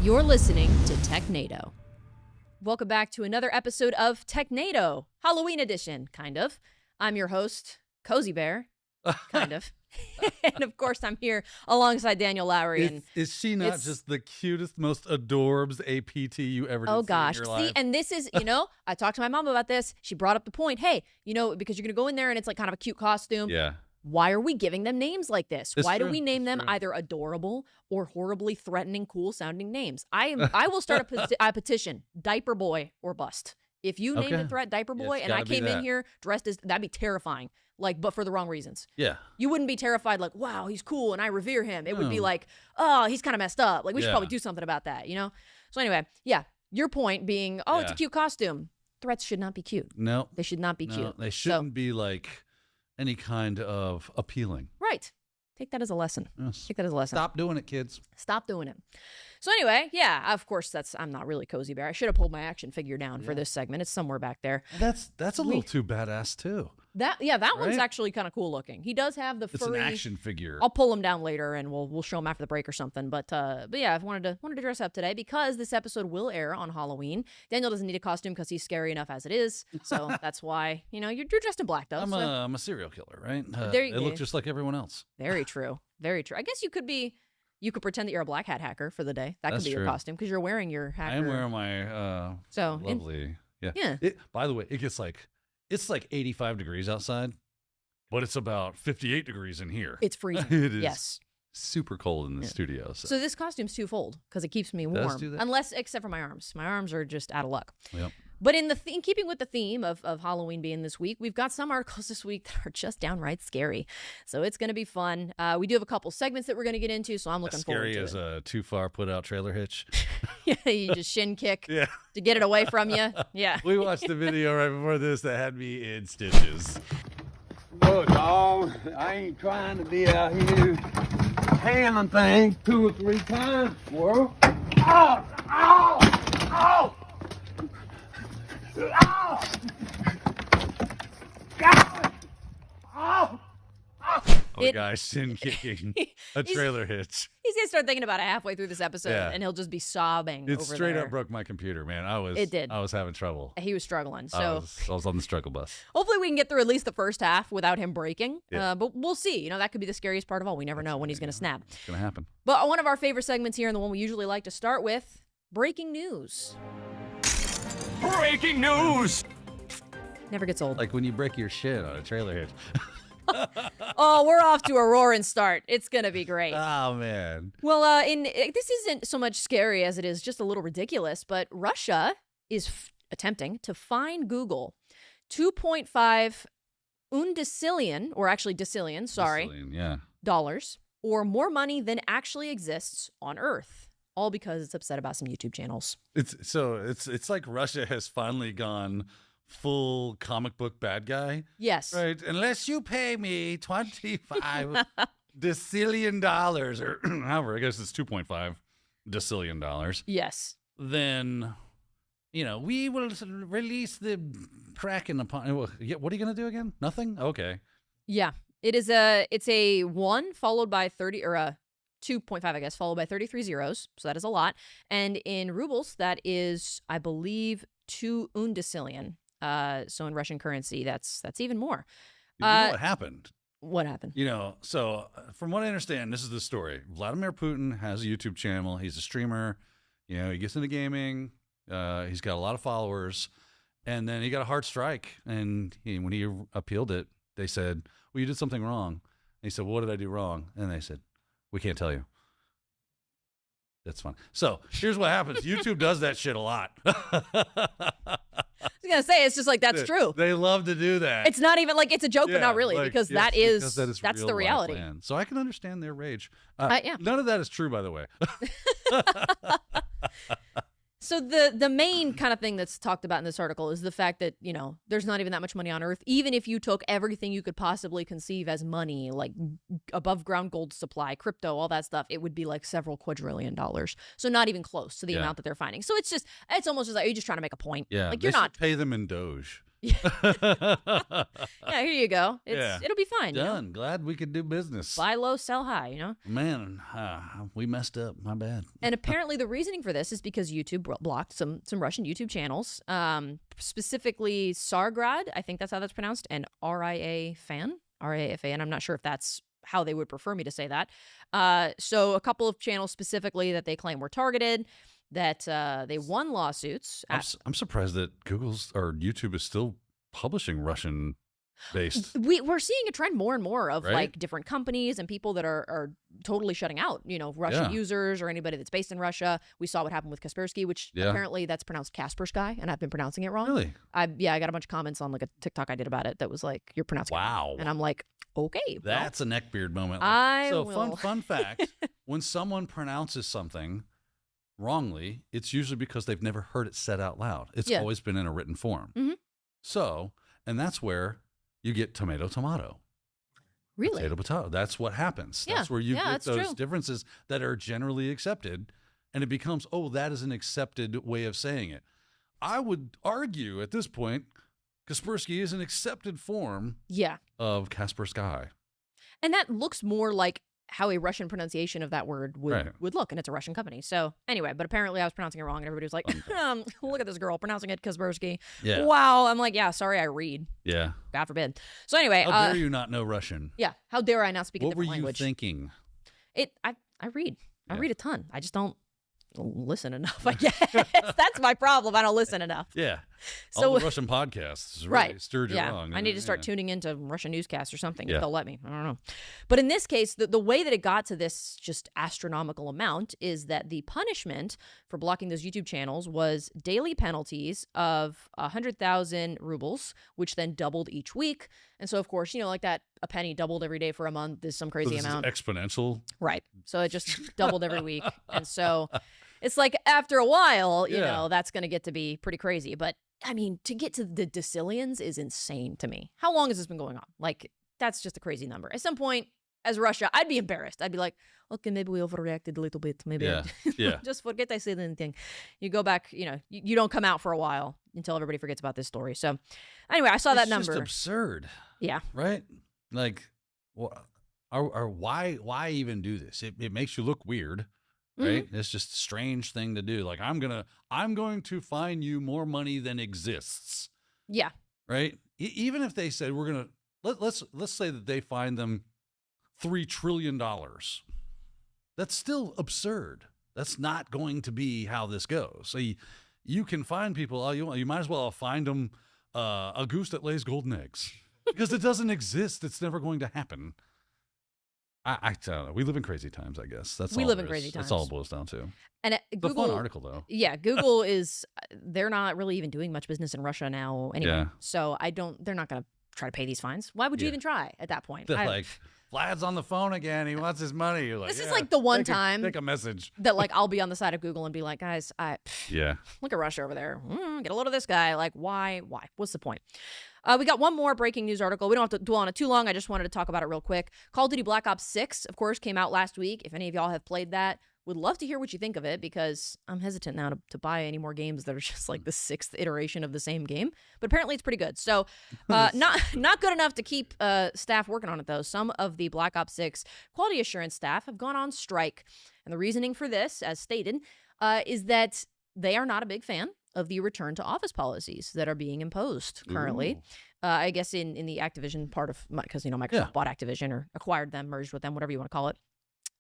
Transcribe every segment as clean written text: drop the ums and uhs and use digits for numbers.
You're listening to TechNado. Welcome back to another episode of TechNado, Halloween edition, kind of. I'm your host, Cozy Bear, kind of. And of course, I'm here alongside Daniel Lowry. Is she not just the cutest, most adorbs APT you ever did? Oh gosh, in your life? And this is, I talked to my mom about this. She brought up the point, hey, because you're going to go in there and it's like kind of a cute costume. Yeah. Why are we giving them names like this? Why do we name them true. either adorable or horribly threatening, cool-sounding names? I will start a petition, Diaper Boy or Bust. If you named the threat Diaper Boy and I came in here dressed as, that'd be terrifying, but for the wrong reasons. Yeah. You wouldn't be terrified like, wow, he's cool and I revere him. It would be like, oh, he's kind of messed up. Like, we should probably do something about that, So anyway, your point being, it's a cute costume. Threats should not be cute. No. They should not be cute. They shouldn't be like any kind of appealing. Right. Take that as a lesson. Yes. Take that as a lesson. Stop doing it, kids. Stop doing it. So anyway, of course, I'm not really Cozy Bear. I should have pulled my action figure down for this segment. It's somewhere back there. That's a little too badass too. That one's actually kind of cool looking. He does have the furry. It's an action figure. I'll pull him down later and we'll show him after the break or something. But yeah, I wanted to dress up today because this episode will air on Halloween. Daniel doesn't need a costume because he's scary enough as it is. So that's why you're dressed in black though. I'm a serial killer, right? They look just like everyone else. Very true. Very true. I guess you could pretend that you're a black hat hacker for the day. That could be your costume because you're wearing your hacker. I am wearing my lovely. Yeah. By the way, it's like 85 degrees outside, but it's about 58 degrees in here. It's freezing. It is. Yes. Super cold in the studio. So this costume's twofold because it keeps me warm. Does do that? Except for my arms. My arms are just out of luck. Yep. But in keeping with the theme of Halloween being this week, we've got some articles this week that are just downright scary. So it's going to be fun. We do have a couple segments that we're going to get into, so I'm looking forward to it. Scary as a too far put out trailer hitch. Yeah, you just shin kick to get it away from you. Yeah. We watched a video right before this that had me in stitches. Look, dog, I ain't trying to be out here handling things 2 or 3 times, squirrel. Ow! Ow! Ow! Ow! God! Ow! Oh, guys, shin kicking a trailer hitch. He's going to start thinking about it halfway through this episode, and he'll just be sobbing It over straight there. up broke my computer, man. It did. I was having trouble. He was struggling. So I was on the struggle bus. hopefully we can get through at least the first half without him breaking. Yeah. But we'll see. That could be the scariest part of all. We never know when he's going to snap. It's going to happen. But one of our favorite segments here, and the one we usually like to start with, breaking news. Breaking news! Never gets old. Like when you break your shin on a trailer hitch. Oh, we're off to a roaring start. It's going to be great. Oh, man. Well, this isn't so much scary as it is just a little ridiculous, but Russia is attempting to fine Google 2.5 undecillion, or actually decillion, dollars, or more money than actually exists on Earth. All because it's upset about some YouTube channels. It's like Russia has finally gone full comic book bad guy. Yes. Right. Unless you pay me $25 decillion, or however, I guess it's 2.5 decillion dollars. Yes. Then, we will release the Kraken upon. What are you going to do again? Nothing? Okay. Yeah. It's a 1 followed by 30, or a 2.5, I guess, followed by 33 zeros. So that is a lot. And in rubles, that is, I believe, 2 undecillion. So in Russian currency, that's even more. You know what happened? What happened? So from what I understand, this is the story. Vladimir Putin has a YouTube channel. He's a streamer. He gets into gaming. He's got a lot of followers. And then he got a hard strike. And when he appealed it, they said, well, you did something wrong. And he said, well, what did I do wrong? And they said, we can't tell you. That's fine. So here's what happens. YouTube does that shit a lot. I was going to say, it's just like, that's true. They love to do that. It's not even like it's a joke, but not really, because that's the reality. So I can understand their rage. Yeah. None of that is true, by the way. So the main kind of thing that's talked about in this article is the fact that, there's not even that much money on Earth. Even if you took everything you could possibly conceive as money, like above ground gold supply, crypto, all that stuff, it would be like several quadrillion dollars. So not even close to the amount that they're finding. So it's almost just like, are you just trying to make a point? Yeah. Like they should pay them in Doge. Yeah, here you go. It'll be fine. Done. You know? Glad we could do business. Buy low, sell high, you know? Man, we messed up. My bad. And apparently the reasoning for this is because YouTube blocked some Russian YouTube channels, specifically Sargrad, I think that's how that's pronounced, and RIAFAN. I'm not sure if that's how they would prefer me to say that. So a couple of channels specifically that they claim were targeted, that they won lawsuits. I'm surprised that Google's or YouTube is still publishing Russian based. We're seeing a trend more and more of Right? like different companies and people that are tototally shutting out, you know, Russian users or anybody that's based in Russia. We saw what happened with Kaspersky, which apparently that's pronounced Casper SK, and I've been pronouncing it wrong. Really? I got a bunch of comments on like a TikTok I did about it that was like, you're pronouncing it wrong. And I'm like, okay. That's a neckbeard moment. I so will. fun fact, when someone pronounces something wrongly, it's usually because they've never heard it said out loud. It's always been in a written form. Mhm. So, and that's where you get tomato. Really? Potato. That's what happens. Yeah. That's where you get that's those true. differences that are generally accepted. And it becomes, that is an accepted way of saying it. I would argue at this point, Kaspersky is an accepted form of Casper SK. And that looks more like how a Russian pronunciation of that word would look, and it's a Russian company. So anyway, but apparently I was pronouncing it wrong, and everybody was like, look at this girl pronouncing it Kaspersky. Yeah. Wow. I'm like, sorry, I read. Yeah. God forbid. So anyway. How dare you not know Russian? Yeah. How dare I not speak a different language? What were you thinking? I read. I read a ton. I just don't listen enough, I guess. That's my problem. I don't listen enough. Yeah. So, all the Russian podcasts really stirred you wrong. I need to start tuning into Russian newscasts or something if they'll let me. I don't know. But in this case, the way that it got to this just astronomical amount is that the punishment for blocking those YouTube channels was daily penalties of 100,000 rubles, which then doubled each week. And so, of course, you know, like that, a penny doubled every day for a month is some crazy amount. Is exponential. Right. So it just doubled every week. And so it's like after a while, you know, that's going to get to be pretty crazy. But I mean, to get to the decillions is insane to me. How long has this been going on? Like, that's just a crazy number. At some point, as Russia, I'd be embarrassed. I'd be like, okay, maybe we overreacted a little bit. Maybe just forget I said anything. You go back, you know, you don't come out for a while until everybody forgets about this story. So anyway, I saw that number. It's just absurd. Yeah. Right? Like, why even do this? It makes you look weird. Right? It's just a strange thing to do. Like, I'm going to fine you more money than exists. Yeah. Right? Even if they said we're going to let's say that they fine them $3 trillion. That's still absurd. That's not going to be how this goes. So you can find people all you want. You might as well find them a goose that lays golden eggs because it doesn't exist. It's never going to happen. I don't know. We live in crazy times, I guess. We live in crazy times. That's all it boils down to. And Google, it's a fun article, though. Yeah, Google they're not really even doing much business in Russia now anyway. Yeah. So they're not going to try to pay these fines. Why would you even try at that point? They're like, Vlad's on the phone again. He wants his money. You're like, this is like the one time. Take a message. That like I'll be on the side of Google and be like, guys, look at Russia over there. Get a load of this guy. Like, why? What's the point? We got one more breaking news article. We don't have to dwell on it too long. I just wanted to talk about it real quick. Call of Duty Black Ops 6, of course, came out last week. If any of y'all have played that, would love to hear what you think of it because I'm hesitant now to buy any more games that are just like the 6th iteration of the same game. But apparently it's pretty good. So not good enough to keep staff working on it, though. Some of the Black Ops 6 quality assurance staff have gone on strike. And the reasoning for this, as stated, is that they are not a big fan of the return to office policies that are being imposed currently. I guess in the Activision part of, because, you know, Microsoft bought Activision or acquired them, merged with them, whatever you want to call it.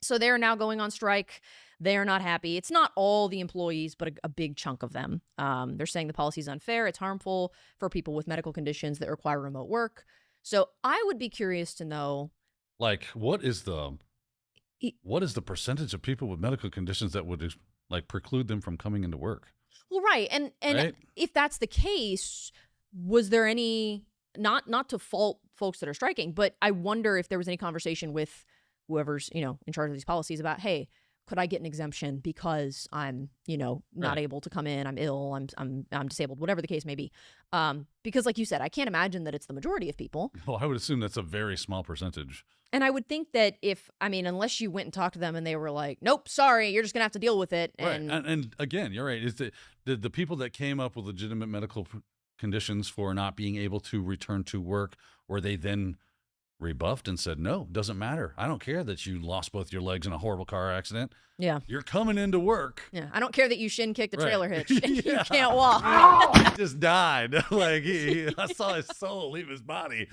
So they are now going on strike. They are not happy. It's not all the employees, but a big chunk of them. They're saying the policy is unfair. It's harmful for people with medical conditions that require remote work. So I would be curious to know, like, what is the percentage of people with medical conditions that would like preclude them from coming into work? Well, right. And right? If that's the case, was there any, not to fault folks that are striking, but I wonder if there was any conversation with whoever's, you know, in charge of these policies about, hey, could I get an exemption because I'm, you know, not able to come in, I'm ill, I'm disabled, whatever the case may be. Because like you said, I can't imagine that it's the majority of people. Well, I would assume that's a very small percentage. And I would think that unless you went and talked to them and they were like, nope, sorry, you're just going to have to deal with it. And again, you're right. Is the people that came up with legitimate medical conditions for not being able to return to work, were they then rebuffed and said, no, doesn't matter. I don't care that you lost both your legs in a horrible car accident. Yeah. You're coming into work. Yeah. I don't care that you shin kicked a Right. trailer hitch. Yeah. You can't walk. He just died. Like I saw his soul leave his body.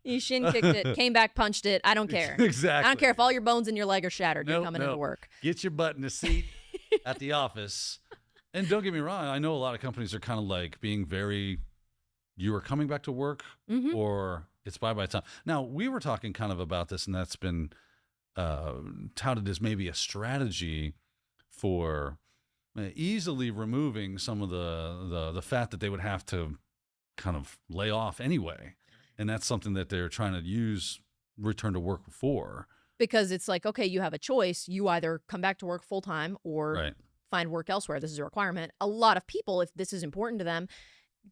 You shin kicked it, came back, punched it. I don't care. Exactly. I don't care if all your bones in your leg are shattered. You're coming into work. Get your butt in a seat at the office. And don't get me wrong, I know a lot of companies are kind of like being very, you are coming back to work or it's bye time. Now, we were talking kind of about this, and that's been touted as maybe a strategy for easily removing some of the fat that they would have to kind of lay off anyway. And that's something that they're trying to use return to work for. Because it's like, okay, you have a choice. You either come back to work full time or find work elsewhere. This is a requirement. A lot of people, if this is important to them,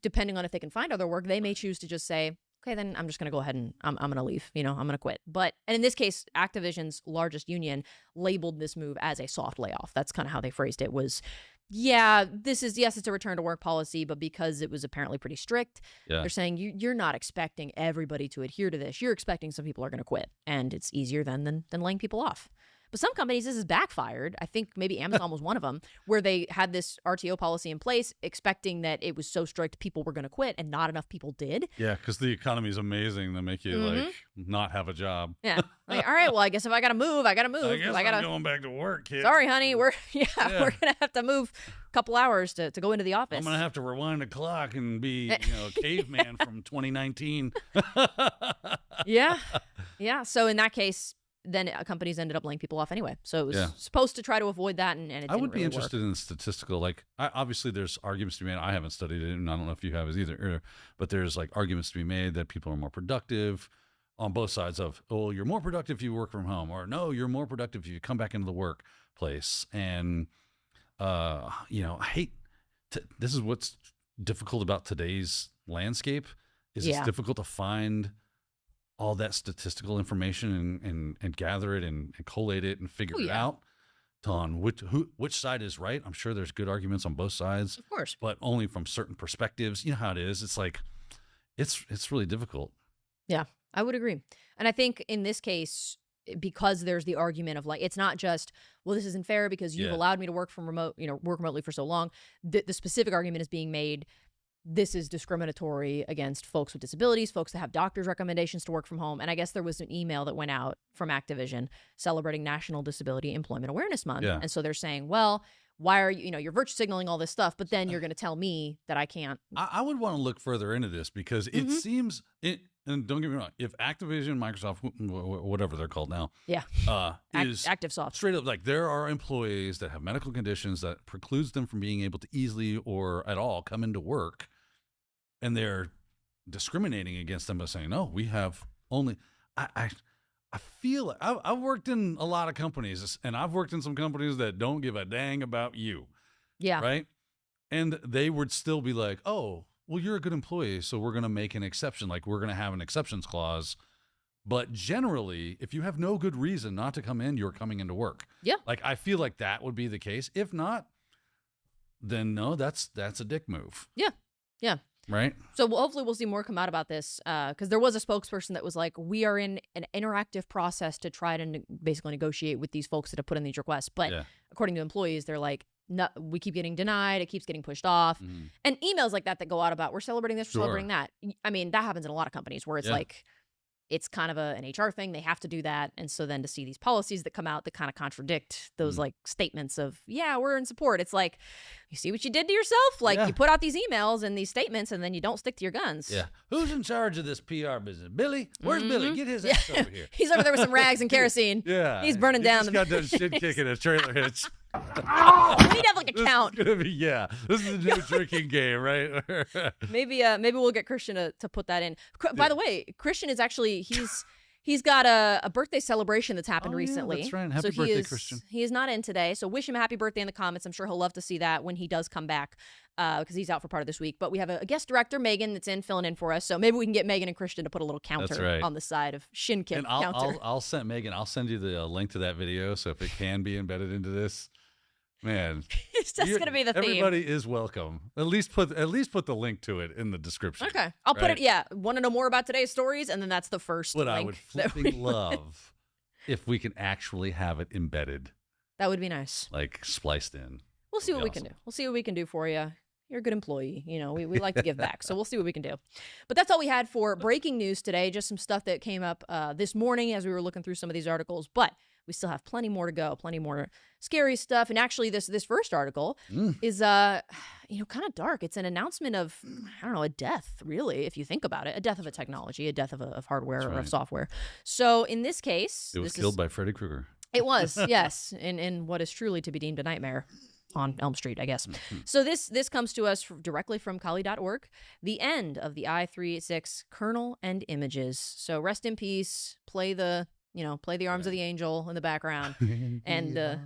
depending on if they can find other work, they may choose to just say, okay, then I'm just going to go ahead and I'm going to leave. I'm going to quit. And in this case, Activision's largest union labeled this move as a soft layoff. That's kind of how they phrased it was, it's a return to work policy, but because it was apparently pretty strict, they're saying you're not expecting everybody to adhere to this. You're expecting some people are going to quit, and it's easier than laying people off. But some companies, this has backfired. I think maybe Amazon was one of them, where they had this RTO policy in place, expecting that it was so strict people were going to quit, and not enough people did. Yeah, because the economy is amazing to make you like not have a job. Yeah, like all right, well, I guess if I got to move, I got to move. I guess I'm going back to work, kid. Sorry, honey, we're gonna have to move a couple hours to go into the office. I'm gonna have to rewind the clock and be a caveman from 2019. Yeah. So in that case, then companies ended up laying people off anyway. So it was supposed to try to avoid that, and it didn't I would be really interested work. in statistical, like, obviously there's arguments to be made. I haven't studied it, and I don't know if you have either, but there's like arguments to be made that people are more productive on both sides of, oh, you're more productive if you work from home, or no, you're more productive if you come back into the workplace. And, I hate, this is what's difficult about today's landscape is it's difficult to find all that statistical information and gather it and collate it and figure it out on which side is right. I'm sure there's good arguments on both sides, of course, but only from certain perspectives. You know how it is. It's like, it's really difficult. Yeah, I would agree. And I think in this case, because there's the argument of like, it's not just, well, this isn't fair because you've allowed me to work work remotely for so long. The specific argument is being made, this is discriminatory against folks with disabilities, folks that have doctor's recommendations to work from home. And I guess there was an email that went out from Activision celebrating National Disability Employment Awareness Month. Yeah. And so they're saying, well, why are you're virtue signaling all this stuff, but then you're going to tell me that I can't. I would want to look further into this because it seems, and don't get me wrong, if Activision, Microsoft, whatever they're called now, is ActiveSoft, straight up, like there are employees that have medical conditions that precludes them from being able to easily or at all come into work. And they're discriminating against them by saying, no, we have only, I feel like I've worked in a lot of companies, and I've worked in some companies that don't give a dang about you. Yeah. Right. And they would still be like, oh, well, you're a good employee, so we're going to make an exception. Like we're going to have an exceptions clause. But generally, if you have no good reason not to come in, you're coming into work. Yeah. Like I feel like that would be the case. If not, then no, that's a dick move. Yeah. Yeah. Right. So hopefully we'll see more come out about this because there was a spokesperson that was like, we are in an interactive process to try to basically negotiate with these folks that have put in these requests. But according to employees, they're like, no, we keep getting denied. It keeps getting pushed off. And emails like that go out about, we're celebrating this, we're celebrating that. I mean, that happens in a lot of companies where it's like, it's kind of an HR thing. They have to do that. And so then to see these policies that come out that kind of contradict those like statements of, we're in support. It's like, you see what you did to yourself? Like you put out these emails and these statements and then you don't stick to your guns. Yeah. Who's in charge of this PR business? Billy? Where's Billy? Get his ass over here. He's over there with some rags and kerosene. Yeah. He's burning down. He's got that shit kicking a trailer hitch. We need to have like a count. This is a new drinking game, right? Maybe we'll get Christian to put that in. By the way, Christian is actually he's got a birthday celebration that's happened recently. That's right. Happy birthday, Christian. He is not in today, so wish him a happy birthday in the comments. I'm sure he'll love to see that when he does come back because he's out for part of this week. But we have a guest director, Megan, that's filling in for us. So maybe we can get Megan and Christian to put a little counter on the side of shin kick counter. I'll send Megan. I'll send you the link to that video. So if it can be embedded into this. Man, That's going to be the theme. everybody is welcome. At least put the link to it in the description. Okay. I'll put it, yeah. Want to know more about today's stories? And then that's the first What link I would flipping love if we can actually have it embedded. That would be nice. Like spliced in. We'll see what we can do. We'll see what we can do for you. You're a good employee. You know, we like to give back. So we'll see what we can do. But that's all we had for breaking news today. Just some stuff that came up this morning as we were looking through some of these articles. But we still have plenty more to go, plenty more scary stuff. And actually, this first article is, kind of dark. It's an announcement of, I don't know, a death, really, if you think about it. A death of a technology, a death of hardware or of software. So in this case... It was killed by Freddy Krueger. It was, yes, in what is truly to be deemed a nightmare on Elm Street, I guess. So this comes to us directly from Kali.org. The end of the i386 kernel and images. So rest in peace. Play the Arms of the Angel in the background. And that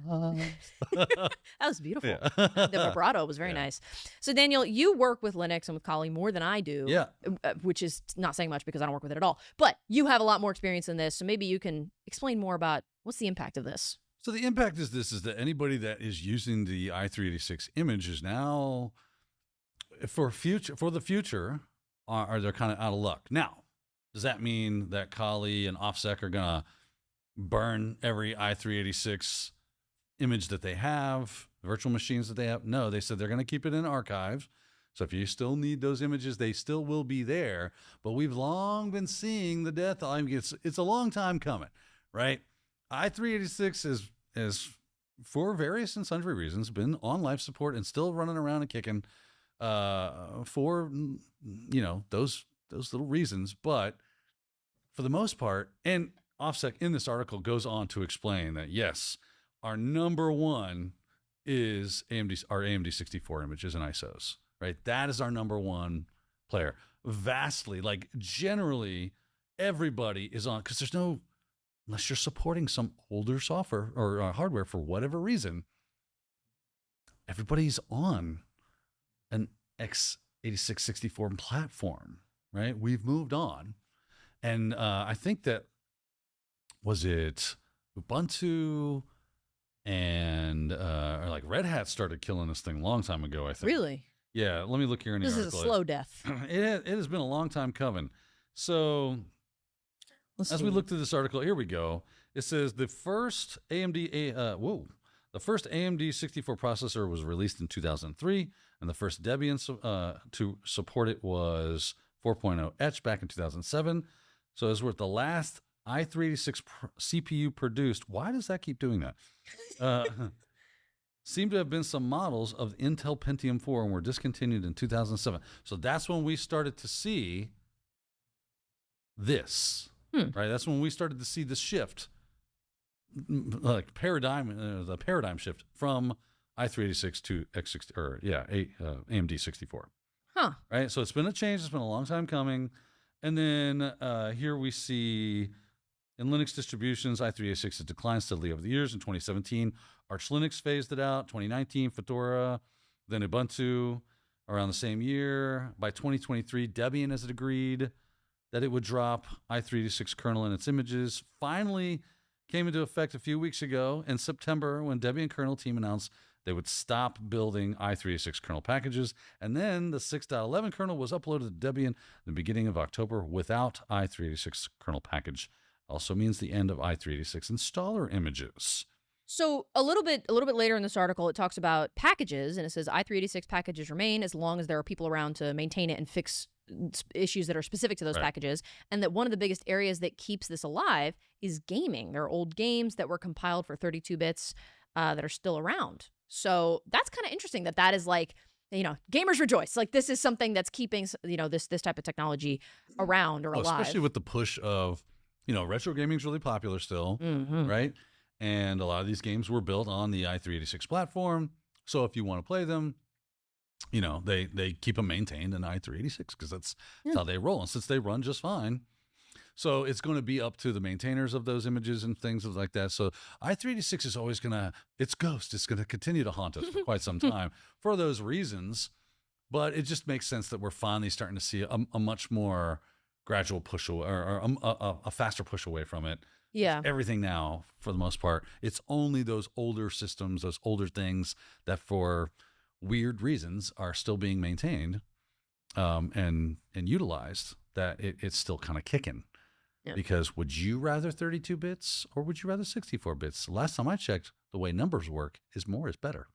was beautiful. Yeah. The vibrato was very nice. So Daniel, you work with Linux and with Kali more than I do. Yeah. Which is not saying much because I don't work with it at all. But you have a lot more experience in this. So maybe you can explain more about what's the impact of this. So the impact is that anybody that is using the i386 image is now, for the future, they're kind of out of luck. Now, does that mean that Kali and OffSec are gonna burn every i386 image that they have, virtual machines that they have? No, they said they're gonna keep it in archives. So if you still need those images, they still will be there. But we've long been seeing the death. I mean, it's a long time coming, right? i386 is for various and sundry reasons been on life support and still running around and kicking for those little reasons. But for the most part, and OffSec in this article goes on to explain that yes, our number one is our AMD 64 images and ISOs, right? That is our number one player. Vastly, like generally everybody is on, because there's no, unless you're supporting some older software or hardware for whatever reason, everybody's on an x86 64 platform, right? We've moved on. And I think that, was it Ubuntu and or like Red Hat started killing this thing a long time ago, I think. Really? Yeah, let me look here in the article. This is a slow death. It has been a long time coming. So as we look through this article, here we go. It says the first AMD 64 processor was released in 2003, and the first Debian to support it was 4.0 etch back in 2007. So as we're at the last i386 CPU produced, why does that keep doing that? Seem to have been some models of Intel Pentium 4 and were discontinued in 2007. So that's when we started to see this. Right, that's when we started to see the shift, like the paradigm shift from i386 to x60 or AMD 64. Huh. Right, so it's been a change. It's been a long time coming, and then here we see in Linux distributions, i386 has declined steadily over the years. In 2017, Arch Linux phased it out. 2019, Fedora, then Ubuntu around the same year. By 2023, Debian has agreed that it would drop i386 kernel in its images. Finally came into effect a few weeks ago in September when Debian kernel team announced they would stop building i386 kernel packages. And then the 6.11 kernel was uploaded to Debian in the beginning of October without i386 kernel package. Also means the end of i386 installer images. So a little bit later in this article, it talks about packages, and it says i386 packages remain as long as there are people around to maintain it and fix issues that are specific to those packages, and that one of the biggest areas that keeps this alive is gaming. There are old games that were compiled for 32 bits that are still around. So that's kind of interesting that is like, gamers rejoice. Like this is something that's keeping, this type of technology around or alive. Especially with the push of, retro gaming is really popular still, right? And a lot of these games were built on the i386 platform. So if you want to play them, they keep them maintained in i386 because that's how they roll. And since they run just fine, so it's going to be up to the maintainers of those images and things like that. So i386 is always it's ghost. It's going to continue to haunt us for quite some time for those reasons. But it just makes sense that we're finally starting to see a much more gradual push away or a faster push away from it. Yeah. Everything now, for the most part, it's only those older systems, those older things that for weird reasons are still being maintained and utilized, that it's still kind of kicking. Yeah. Because would you rather 32 bits or would you rather 64 bits? Last time I checked, the way numbers work is more is better.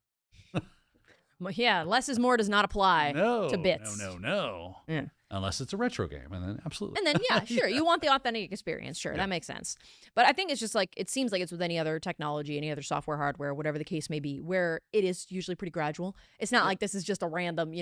Well, yeah, less is more does not apply to bits. No. Yeah. Unless it's a retro game, and then absolutely. And then, yeah, sure. You want the authentic experience. Sure, that makes sense. But I think it's just like, it seems like it's with any other technology, any other software, hardware, whatever the case may be, where it is usually pretty gradual. It's not like this is just a random,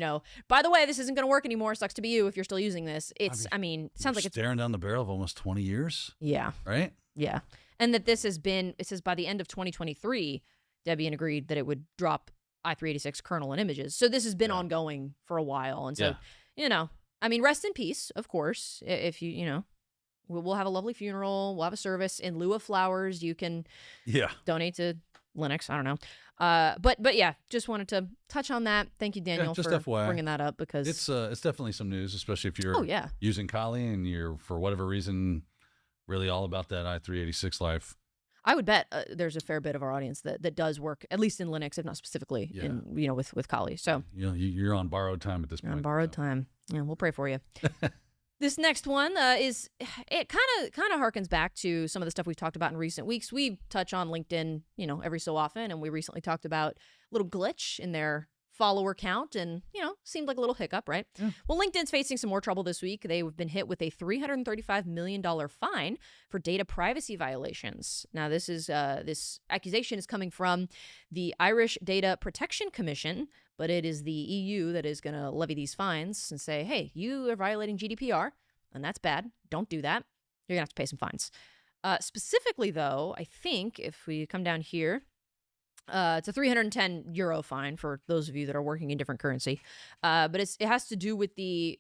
by the way, this isn't going to work anymore. Sucks to be you if you're still using this. It's, it sounds like it's staring down the barrel of almost 20 years. Yeah. Right? Yeah. And that this has been, it says by the end of 2023, Debian agreed that it would drop i386 kernel and images. So this has been ongoing for a while. And so, rest in peace, of course. If we'll have a lovely funeral. We'll have a service. In lieu of flowers, you can donate to Linux. I don't know. But yeah, just wanted to touch on that. Thank you, Daniel, for FYI. bringing that up, because It's definitely some news, especially if you're using Kali and you're, for whatever reason, really all about that i386 life. I would bet there's a fair bit of our audience that does work, at least in Linux, if not specifically in with Kali. So you're on borrowed time at this point. On borrowed time. Yeah, we'll pray for you. This next one is, it kind of harkens back to some of the stuff we've talked about in recent weeks. We touch on LinkedIn, every so often, and we recently talked about a little glitch in their follower count, and seemed like a little hiccup, right? Yeah. Well, LinkedIn's facing some more trouble this week. They've been hit with a $335 million fine for data privacy violations. Now, this accusation is coming from the Irish Data Protection Commission, but it is the EU that is going to levy these fines and say, hey, you are violating GDPR, and that's bad. Don't do that. You're going to have to pay some fines. Specifically, though, I think if we come down here, it's a €310 fine for those of you that are working in different currency. But it has to do with the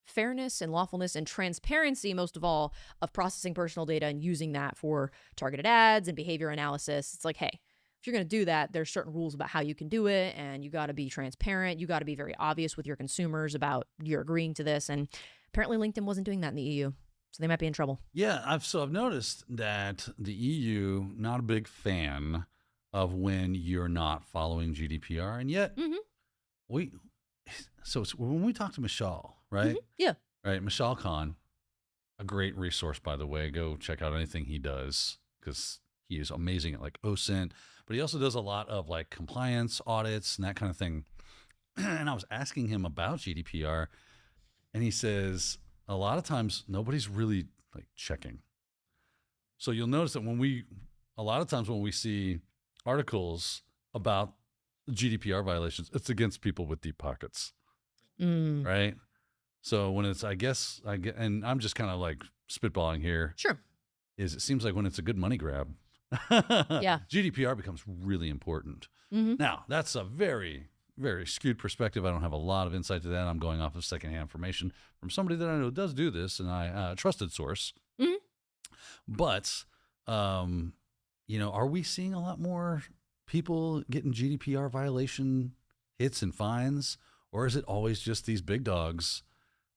fairness and lawfulness and transparency, most of all, of processing personal data and using that for targeted ads and behavior analysis. It's like, hey, if you're going to do that, there's certain rules about how you can do it, and you got to be transparent. You got to be very obvious with your consumers about you're agreeing to this. And apparently LinkedIn wasn't doing that in the EU. So they might be in trouble. Yeah, I've noticed that the EU, not a big fan of when you're not following GDPR, and yet when we talk to Michal, right? Yeah. Right. Michal Khan, a great resource, by the way. Go check out anything he does, because he is amazing at like OSINT, but he also does a lot of like compliance audits and that kind of thing. And I was asking him about GDPR, and he says a lot of times nobody's really like checking. So you'll notice that a lot of times when we see articles about GDPR violations, it's against people with deep pockets, right? So when it's, and I'm just kind of like spitballing here. Sure. It seems like when it's a good money grab, GDPR becomes really important. Now, that's a very, very skewed perspective. I don't have a lot of insight to that. I'm going off of secondhand information from somebody that I know does do this, and a trusted source. But, are we seeing a lot more people getting GDPR violation hits and fines, or is it always just these big dogs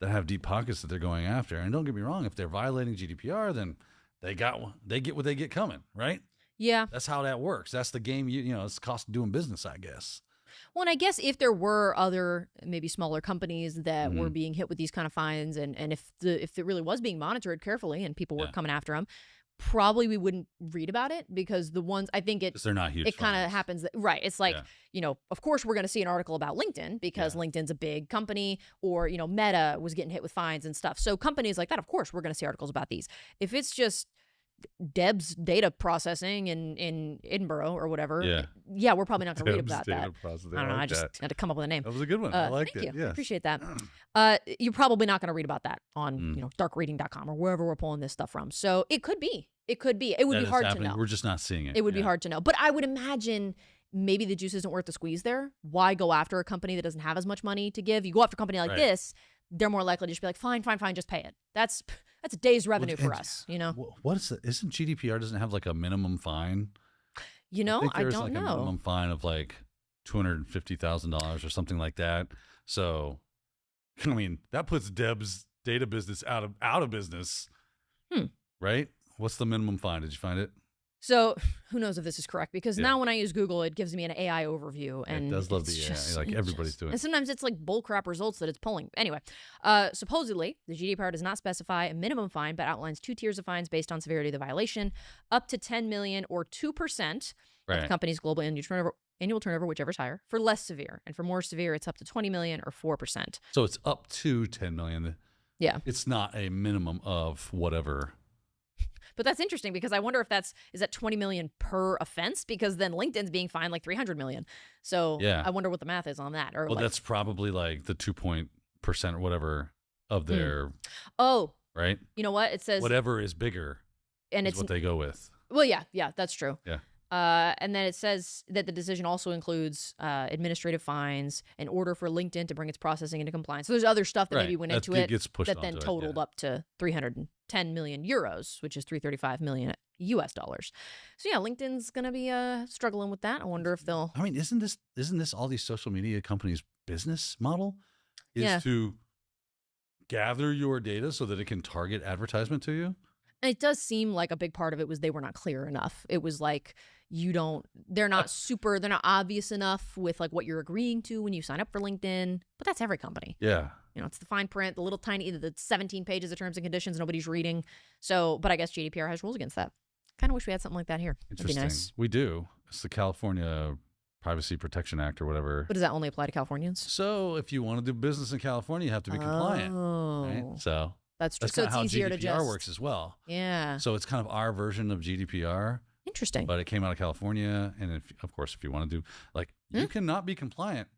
that have deep pockets that they're going after? And don't get me wrong, if they're violating GDPR, then they get what they get coming, right? Yeah. That's how that works. That's the game, it's the cost of doing business, I guess. Well, and I guess if there were other, maybe smaller companies that were being hit with these kind of fines, and if it really was being monitored carefully and people were coming after them, probably we wouldn't read about it, because the ones, I think they're not huge. It kind of happens right. It's like, of course we're going to see an article about LinkedIn because LinkedIn's a big company, or, Meta was getting hit with fines and stuff. So companies like that, of course, we're going to see articles about these. If it's just Deb's data processing in Edinburgh or whatever, we're probably not going to read about that. I don't know. I just had to come up with a name. That was a good one. I liked it. Thank you. Yes. Appreciate that. You're probably not going to read about that on darkreading.com or wherever we're pulling this stuff from. So it could be. It would be hard to know. We're just not seeing it. It would be hard to know. But I would imagine maybe the juice isn't worth the squeeze there. Why go after a company that doesn't have as much money to give? You go after a company like this, they're more likely to just be like, fine, just pay it. That's a day's revenue for us, What is it? Isn't GDPR doesn't have like a minimum fine? I don't know. A minimum fine of like $250,000 or something like that. So, I mean, that puts Deb's data business out of business, right? What's the minimum fine? Did you find it? So who knows if this is correct, because now when I use Google, it gives me an AI overview. And it does love the AI. just, Like everybody's doing. And sometimes it's like bullcrap results that it's pulling. Anyway, supposedly, the GDPR does not specify a minimum fine, but outlines 2 tiers of fines based on severity of the violation, up to 10 million or 2% of the company's global annual turnover, whichever's higher, for less severe. And for more severe, it's up to 20 million or 4%. So it's up to 10 million. Yeah. It's not a minimum of whatever. But that's interesting, because I wonder if is that 20 million per offense, because then LinkedIn's being fined like 300 million. So I wonder what the math is on that. Or that's probably like the 2% or whatever of their. Oh, right. You know what? It says whatever is bigger, and it's what they go with. Well, yeah, that's true. Yeah. And then it says that the decision also includes administrative fines, an order for LinkedIn to bring its processing into compliance. So there's other stuff that maybe went into it that then totaled up to 310 million euros, which is 335 million US dollars. So yeah, LinkedIn's going to be struggling with that. I wonder if they'll. I mean, isn't this all these social media companies' business model is to gather your data so that it can target advertisement to you? It does seem like a big part of it was they were not clear enough. It was like they're not obvious enough with like what you're agreeing to when you sign up for LinkedIn. But that's every company. Yeah. You know, it's the fine print, the little tiny, the 17 pages of terms and conditions nobody's reading. So, but I guess GDPR has rules against that. Kind of wish we had something like that here. Interesting. That'd be nice. We do. It's the California Privacy Protection Act or whatever. But does that only apply to Californians? So if you want to do business in California, you have to be compliant. Right? So that's true. That's so kind it's of how easier GDPR to just works as well. Yeah. So it's kind of our version of GDPR. Interesting. But it came out of California, and of course, if you want to do you cannot be compliant.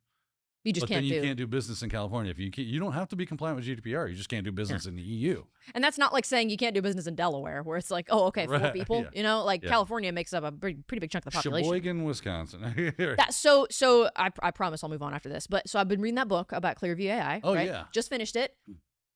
You just can't. Then you can't do business in California. If you don't have to be compliant with GDPR. You just can't do business in the EU. And that's not like saying you can't do business in Delaware, where it's like, oh, okay, 4 people. You know, like California makes up a pretty big chunk of the population. Sheboygan, Wisconsin. So I promise I'll move on after this. But so I've been reading that book about Clearview AI. Oh right? yeah, just finished it.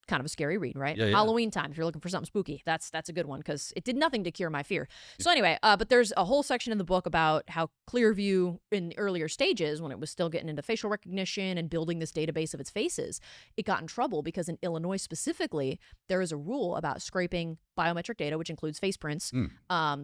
Kind of a scary read, right? Yeah, Halloween time. If you're looking for something spooky, that's a good one, because it did nothing to cure my fear. So anyway, but there's a whole section in the book about how Clearview, in earlier stages, when it was still getting into facial recognition and building this database of its faces, it got in trouble because in Illinois specifically, there is a rule about scraping biometric data, which includes face prints,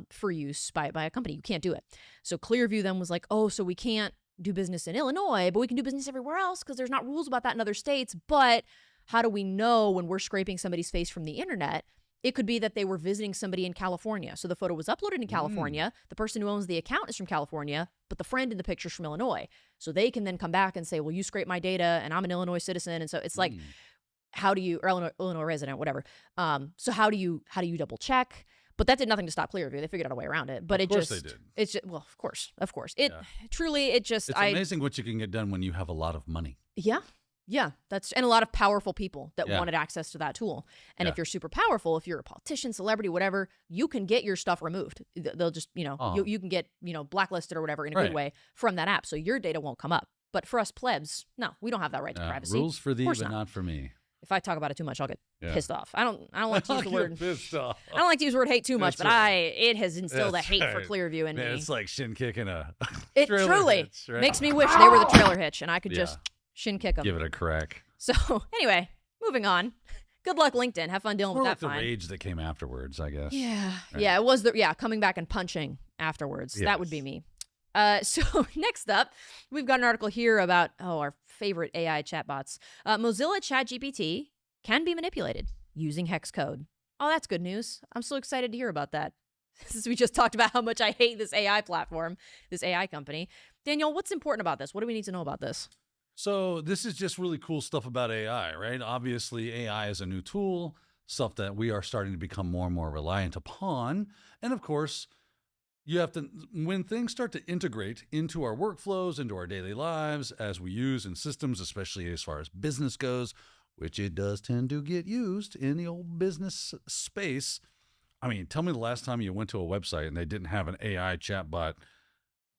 for use by a company. You can't do it. So Clearview then was like, oh, so we can't do business in Illinois, but we can do business everywhere else because there's not rules about that in other states. But how do we know when we're scraping somebody's face from the internet? It could be that they were visiting somebody in California. So the photo was uploaded in California. The person who owns the account is from California, but the friend in the picture is from Illinois. So they can then come back and say, well, you scraped my data and I'm an Illinois citizen. And so it's like, how do you, or Illinois resident, whatever. So how do you double check? But that did nothing to stop Clearview. They figured out a way around it. But of course they did. It's just, well, of course. It truly, it's amazing what you can get done when you have a lot of money. Yeah. Yeah, and a lot of powerful people that wanted access to that tool. And if you're super powerful, if you're a politician, celebrity, whatever, you can get your stuff removed. They'll just, you can get, blacklisted or whatever in a good way from that app. So your data won't come up. But for us plebs, no, we don't have that right to privacy. Rules for thee, but not for me. If I talk about it too much, I'll get pissed off. I don't like to use the word pissed off. I don't like to use the word hate too much, but it has instilled a hate for Clearview in me. It's like shin kicking it truly hitch, right? Makes me wish they were the trailer hitch and I could just shin kick them. Give it a crack. So anyway, moving on. Good luck, LinkedIn. Have fun dealing with that. The rage that came afterwards, I guess. Yeah, right. It was coming back and punching afterwards. Yes. That would be me. So next up, we've got an article here about our favorite AI chatbots. Mozilla ChatGPT can be manipulated using hex code. Oh, that's good news. I'm so excited to hear about that. Since we just talked about how much I hate this AI platform, this AI company. Daniel, what's important about this? What do we need to know about this? So this is just really cool stuff about AI, right? Obviously, AI is a new tool, stuff that we are starting to become more and more reliant upon. And of course, you have to, when things start to integrate into our workflows, into our daily lives, as we use in systems, especially as far as business goes, which it does tend to get used in the old business space. I mean, tell me the last time you went to a website and they didn't have an AI chatbot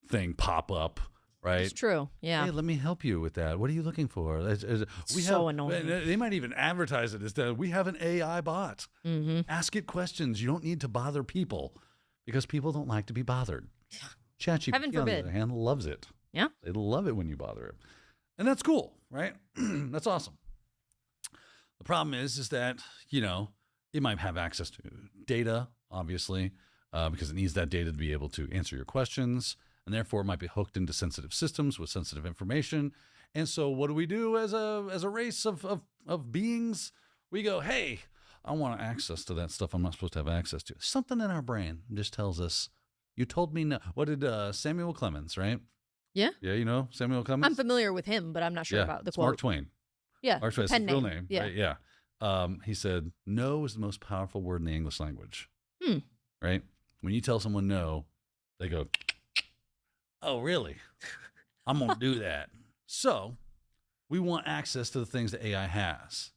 thing pop up. Right. It's true. Yeah. Hey, let me help you with that. What are you looking for? Annoying. They might even advertise it as that we have an AI bot. Ask it questions. You don't need to bother people because people don't like to be bothered. ChatGPT, Heaven forbid, on the other hand, loves it. Yeah. They love it when you bother it. And that's cool, right? That's awesome. The problem is that, it might have access to data obviously, because it needs that data to be able to answer your questions, and therefore it might be hooked into sensitive systems with sensitive information. And so what do we do as a race of beings? We go, hey, I want access to that stuff I'm not supposed to have access to. Something in our brain just tells us, you told me no. What did Samuel Clemens, right? Yeah. Yeah, you know Samuel Clemens? I'm familiar with him, but I'm not sure about the it's quote. Mark Twain. Yeah. Mark Twain, pen his real name. name. Yeah. Right? Yeah. He said, no is the most powerful word in the English language. Right? When you tell someone no, they go, oh, really? I'm going to do that. So we want access to the things that AI has.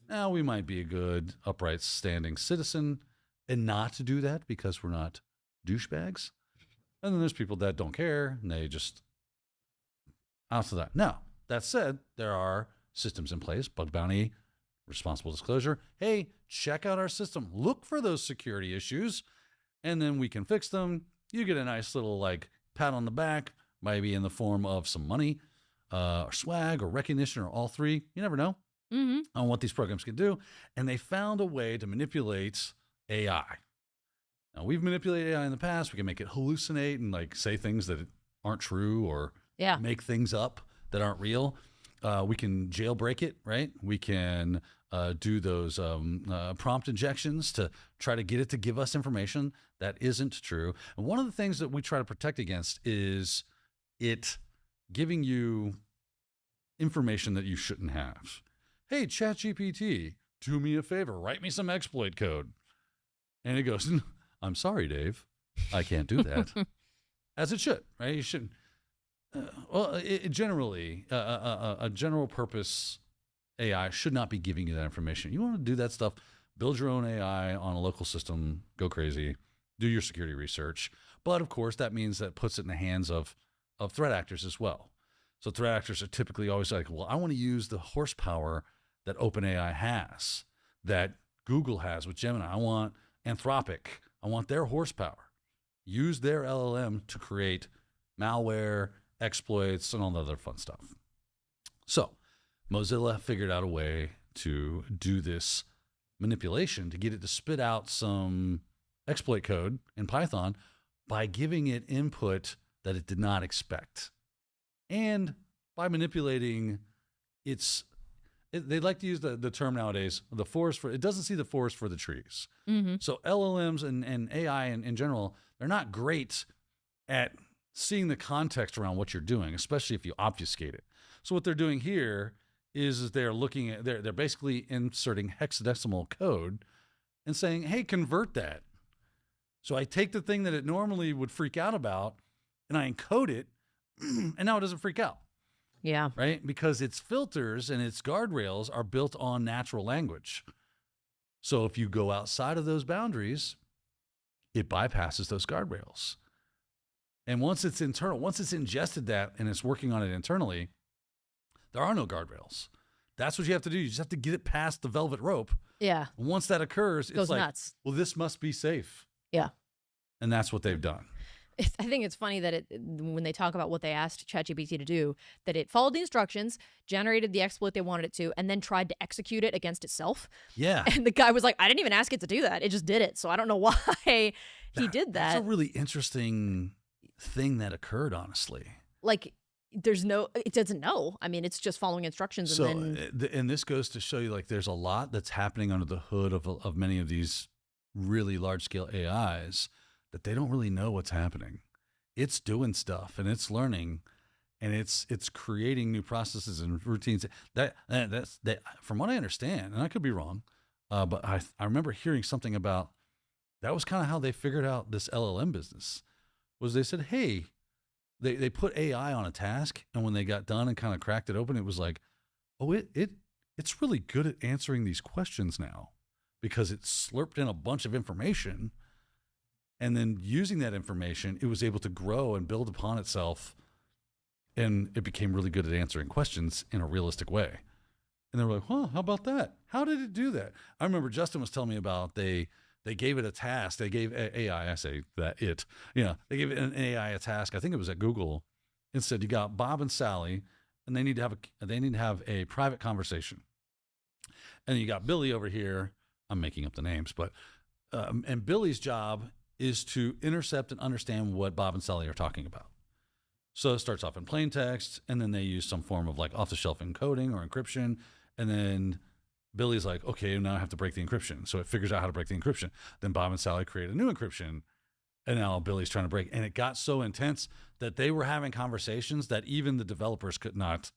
Now, we might be a good, upright, standing citizen and not to do that because we're not douchebags. And then there's people that don't care and they just out to that. Now, that said, there are systems in place, bug bounty, responsible disclosure. Hey, check out our system. Look for those security issues, and then we can fix them. You get a nice little like pat on the back, maybe in the form of some money, or swag, or recognition, or all three. You never know on what these programs can do. And they found a way to manipulate AI. Now, we've manipulated AI in the past. We can make it hallucinate and like say things that aren't true or make things up that aren't real. We can jailbreak it, right? We can do those prompt injections to try to get it to give us information that isn't true. And one of the things that we try to protect against is it giving you information that you shouldn't have. Hey, ChatGPT, do me a favor, write me some exploit code. And it goes, I'm sorry, Dave, I can't do that. As it should, right? You shouldn't. Generally, a general purpose AI should not be giving you that information. You want to do that stuff, build your own AI on a local system, go crazy, do your security research. But of course, that means that puts it in the hands of threat actors as well. So threat actors are typically always like, well, I want to use the horsepower that OpenAI has, that Google has with Gemini. I want Anthropic. I want their horsepower. Use their LLM to create malware, exploits, and all the other fun stuff. So Mozilla figured out a way to do this manipulation to get it to spit out some exploit code in Python by giving it input that it did not expect. And by manipulating they like to use the term nowadays, the forest for, it doesn't see the forest for the trees. So LLMs and AI in general, they're not great at seeing the context around what you're doing, especially if you obfuscate it. So what they're doing here is they're looking at, they're basically inserting hexadecimal code and saying, hey, convert that. So I take the thing that it normally would freak out about and I encode it, and now it doesn't freak out. Yeah. Right? Because its filters and its guardrails are built on natural language. So if you go outside of those boundaries, it bypasses those guardrails. And once it's internal, once it's ingested that and it's working on it internally, there are no guardrails. That's what you have to do. You just have to get it past the velvet rope. Yeah. And once that occurs, it's like, nuts. well, this must be safe. Yeah. And that's what they've done. I think it's funny that when they talk about what they asked ChatGPT to do, that it followed the instructions, generated the exploit they wanted it to, and then tried to execute it against itself. Yeah. And the guy was like, I didn't even ask it to do that. It just did it. So I don't know why he did that. That's a really interesting thing that occurred, honestly. Like, it doesn't know. I mean, it's just following instructions. And this goes to show you, like, there's a lot that's happening under the hood of many of these really large-scale AIs that they don't really know what's happening. It's doing stuff and it's learning and it's creating new processes and routines. That's from what I understand, and I could be wrong, but I remember hearing something about that was kind of how they figured out this LLM business. Was they said, hey, they put AI on a task, and when they got done and kind of cracked it open, it was like, oh, it's really good at answering these questions now because it slurped in a bunch of information. And then using that information, it was able to grow and build upon itself. And it became really good at answering questions in a realistic way. And they were like, huh, how about that? How did it do that? I remember Justin was telling me about they gave it a task. They gave AI, I say that they gave it an AI a task. I think it was at Google. And said, you got Bob and Sally, and they need to have a private conversation. And you got Billy over here. I'm making up the names, but And Billy's job is to intercept and understand what Bob and Sally are talking about. So it starts off in plain text, and then they use some form of like off-the-shelf encoding or encryption, and then Billy's like, okay, now I have to break the encryption. So it figures out how to break the encryption. Then Bob and Sally create a new encryption, and now Billy's trying to break. And it got so intense that they were having conversations that even the developers could not,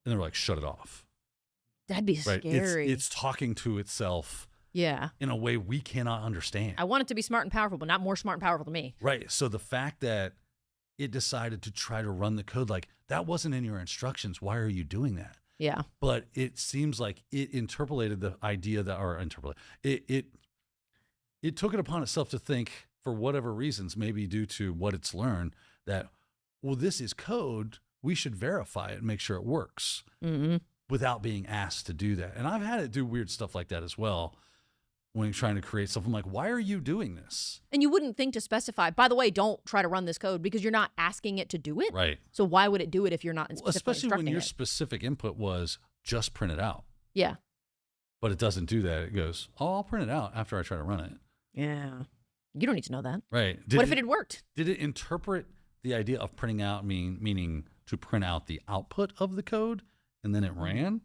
and they were like, shut it off. That'd be Right? scary. It's talking to itself yeah. in a way we cannot understand. I want it to be smart and powerful, but not more smart and powerful than me. Right. So the fact that it decided to try to run the code like that wasn't in your instructions. Why are you doing that? Yeah. But it seems like it interpolated the idea that, or interpolate it took it upon itself to think, for whatever reasons, maybe due to what it's learned, that, well, this is code. We should verify it and make sure it works without being asked to do that. And I've had it do weird stuff like that as well when you're trying to create stuff. I'm like, why are you doing this? And you wouldn't think to specify, by the way, don't try to run this code because you're not asking it to do it. Right. So why would it do it if you're not specifically Especially when instructing your it? specific input was just print it out. Yeah. But it doesn't do that. It goes, oh, I'll print it out after I try to run it. Yeah. You don't need to know that. Right. What if it had worked? Did it interpret the idea of printing out meaning to print out the output of the code and then it ran?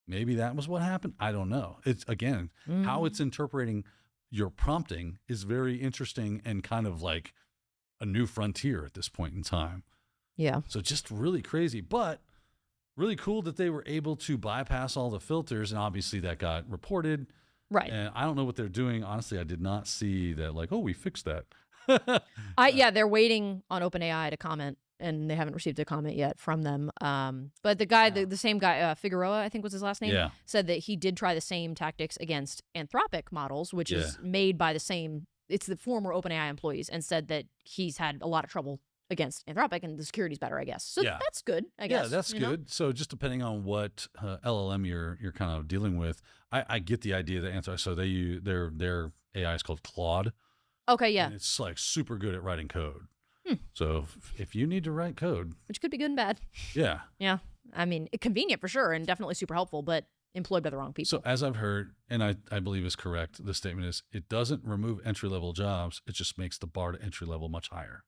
Maybe that was what happened. I don't know. It's, again, how it's interpreting your prompting is very interesting and kind of like a new frontier at this point in time. Yeah. So just really crazy, but really cool that they were able to bypass all the filters, and obviously that got reported. Right. And I don't know what they're doing. Honestly, I did not see that, like, oh, we fixed that. Yeah, they're waiting on OpenAI to comment, and they haven't received a comment yet from them. But the guy, the same guy, Figueroa, I think was his last name, said that he did try the same tactics against Anthropic models, which is made by the same, it's the former OpenAI employees, and said that he's had a lot of trouble against Anthropic, and the security's better, I guess. So that's good, I guess. Yeah, that's good. Know? So just depending on what LLM you're kind of dealing with, I get the idea that Anthropic, so their AI is called Claude. Okay, yeah. And it's like super good at writing code. So if you need to write code, which could be good and bad. Yeah. Yeah. I mean, convenient for sure and definitely super helpful, but employed by the wrong people. So as I've heard, and I believe is correct, the statement is it doesn't remove entry-level jobs. It just makes the bar to entry-level much higher.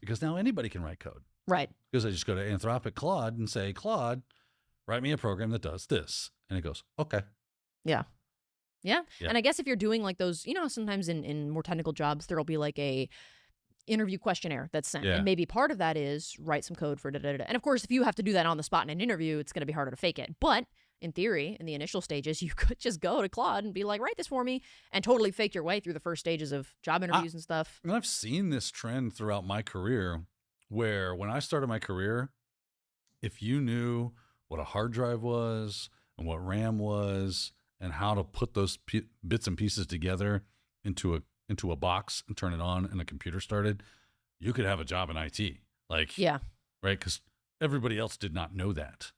Because now anybody can write code. Right. Because I just go to Anthropic Claude and say, Claude, write me a program that does this. And it goes, okay. Yeah. And I guess if you're doing like those, sometimes in more technical jobs, there'll be like a interview questionnaire that's sent. And maybe part of that is write some code for da-da-da-da. And of course, if you have to do that on the spot in an interview, it's going to be harder to fake it. But in theory, in the initial stages, you could just go to Claude and be like, write this for me, and totally fake your way through the first stages of job interviews and stuff. And I've seen this trend throughout my career where when I started my career, if you knew what a hard drive was and what RAM was and how to put those bits and pieces together into a box and turn it on and a computer started, you could have a job in IT. Like, yeah. Right? Because everybody else did not know that.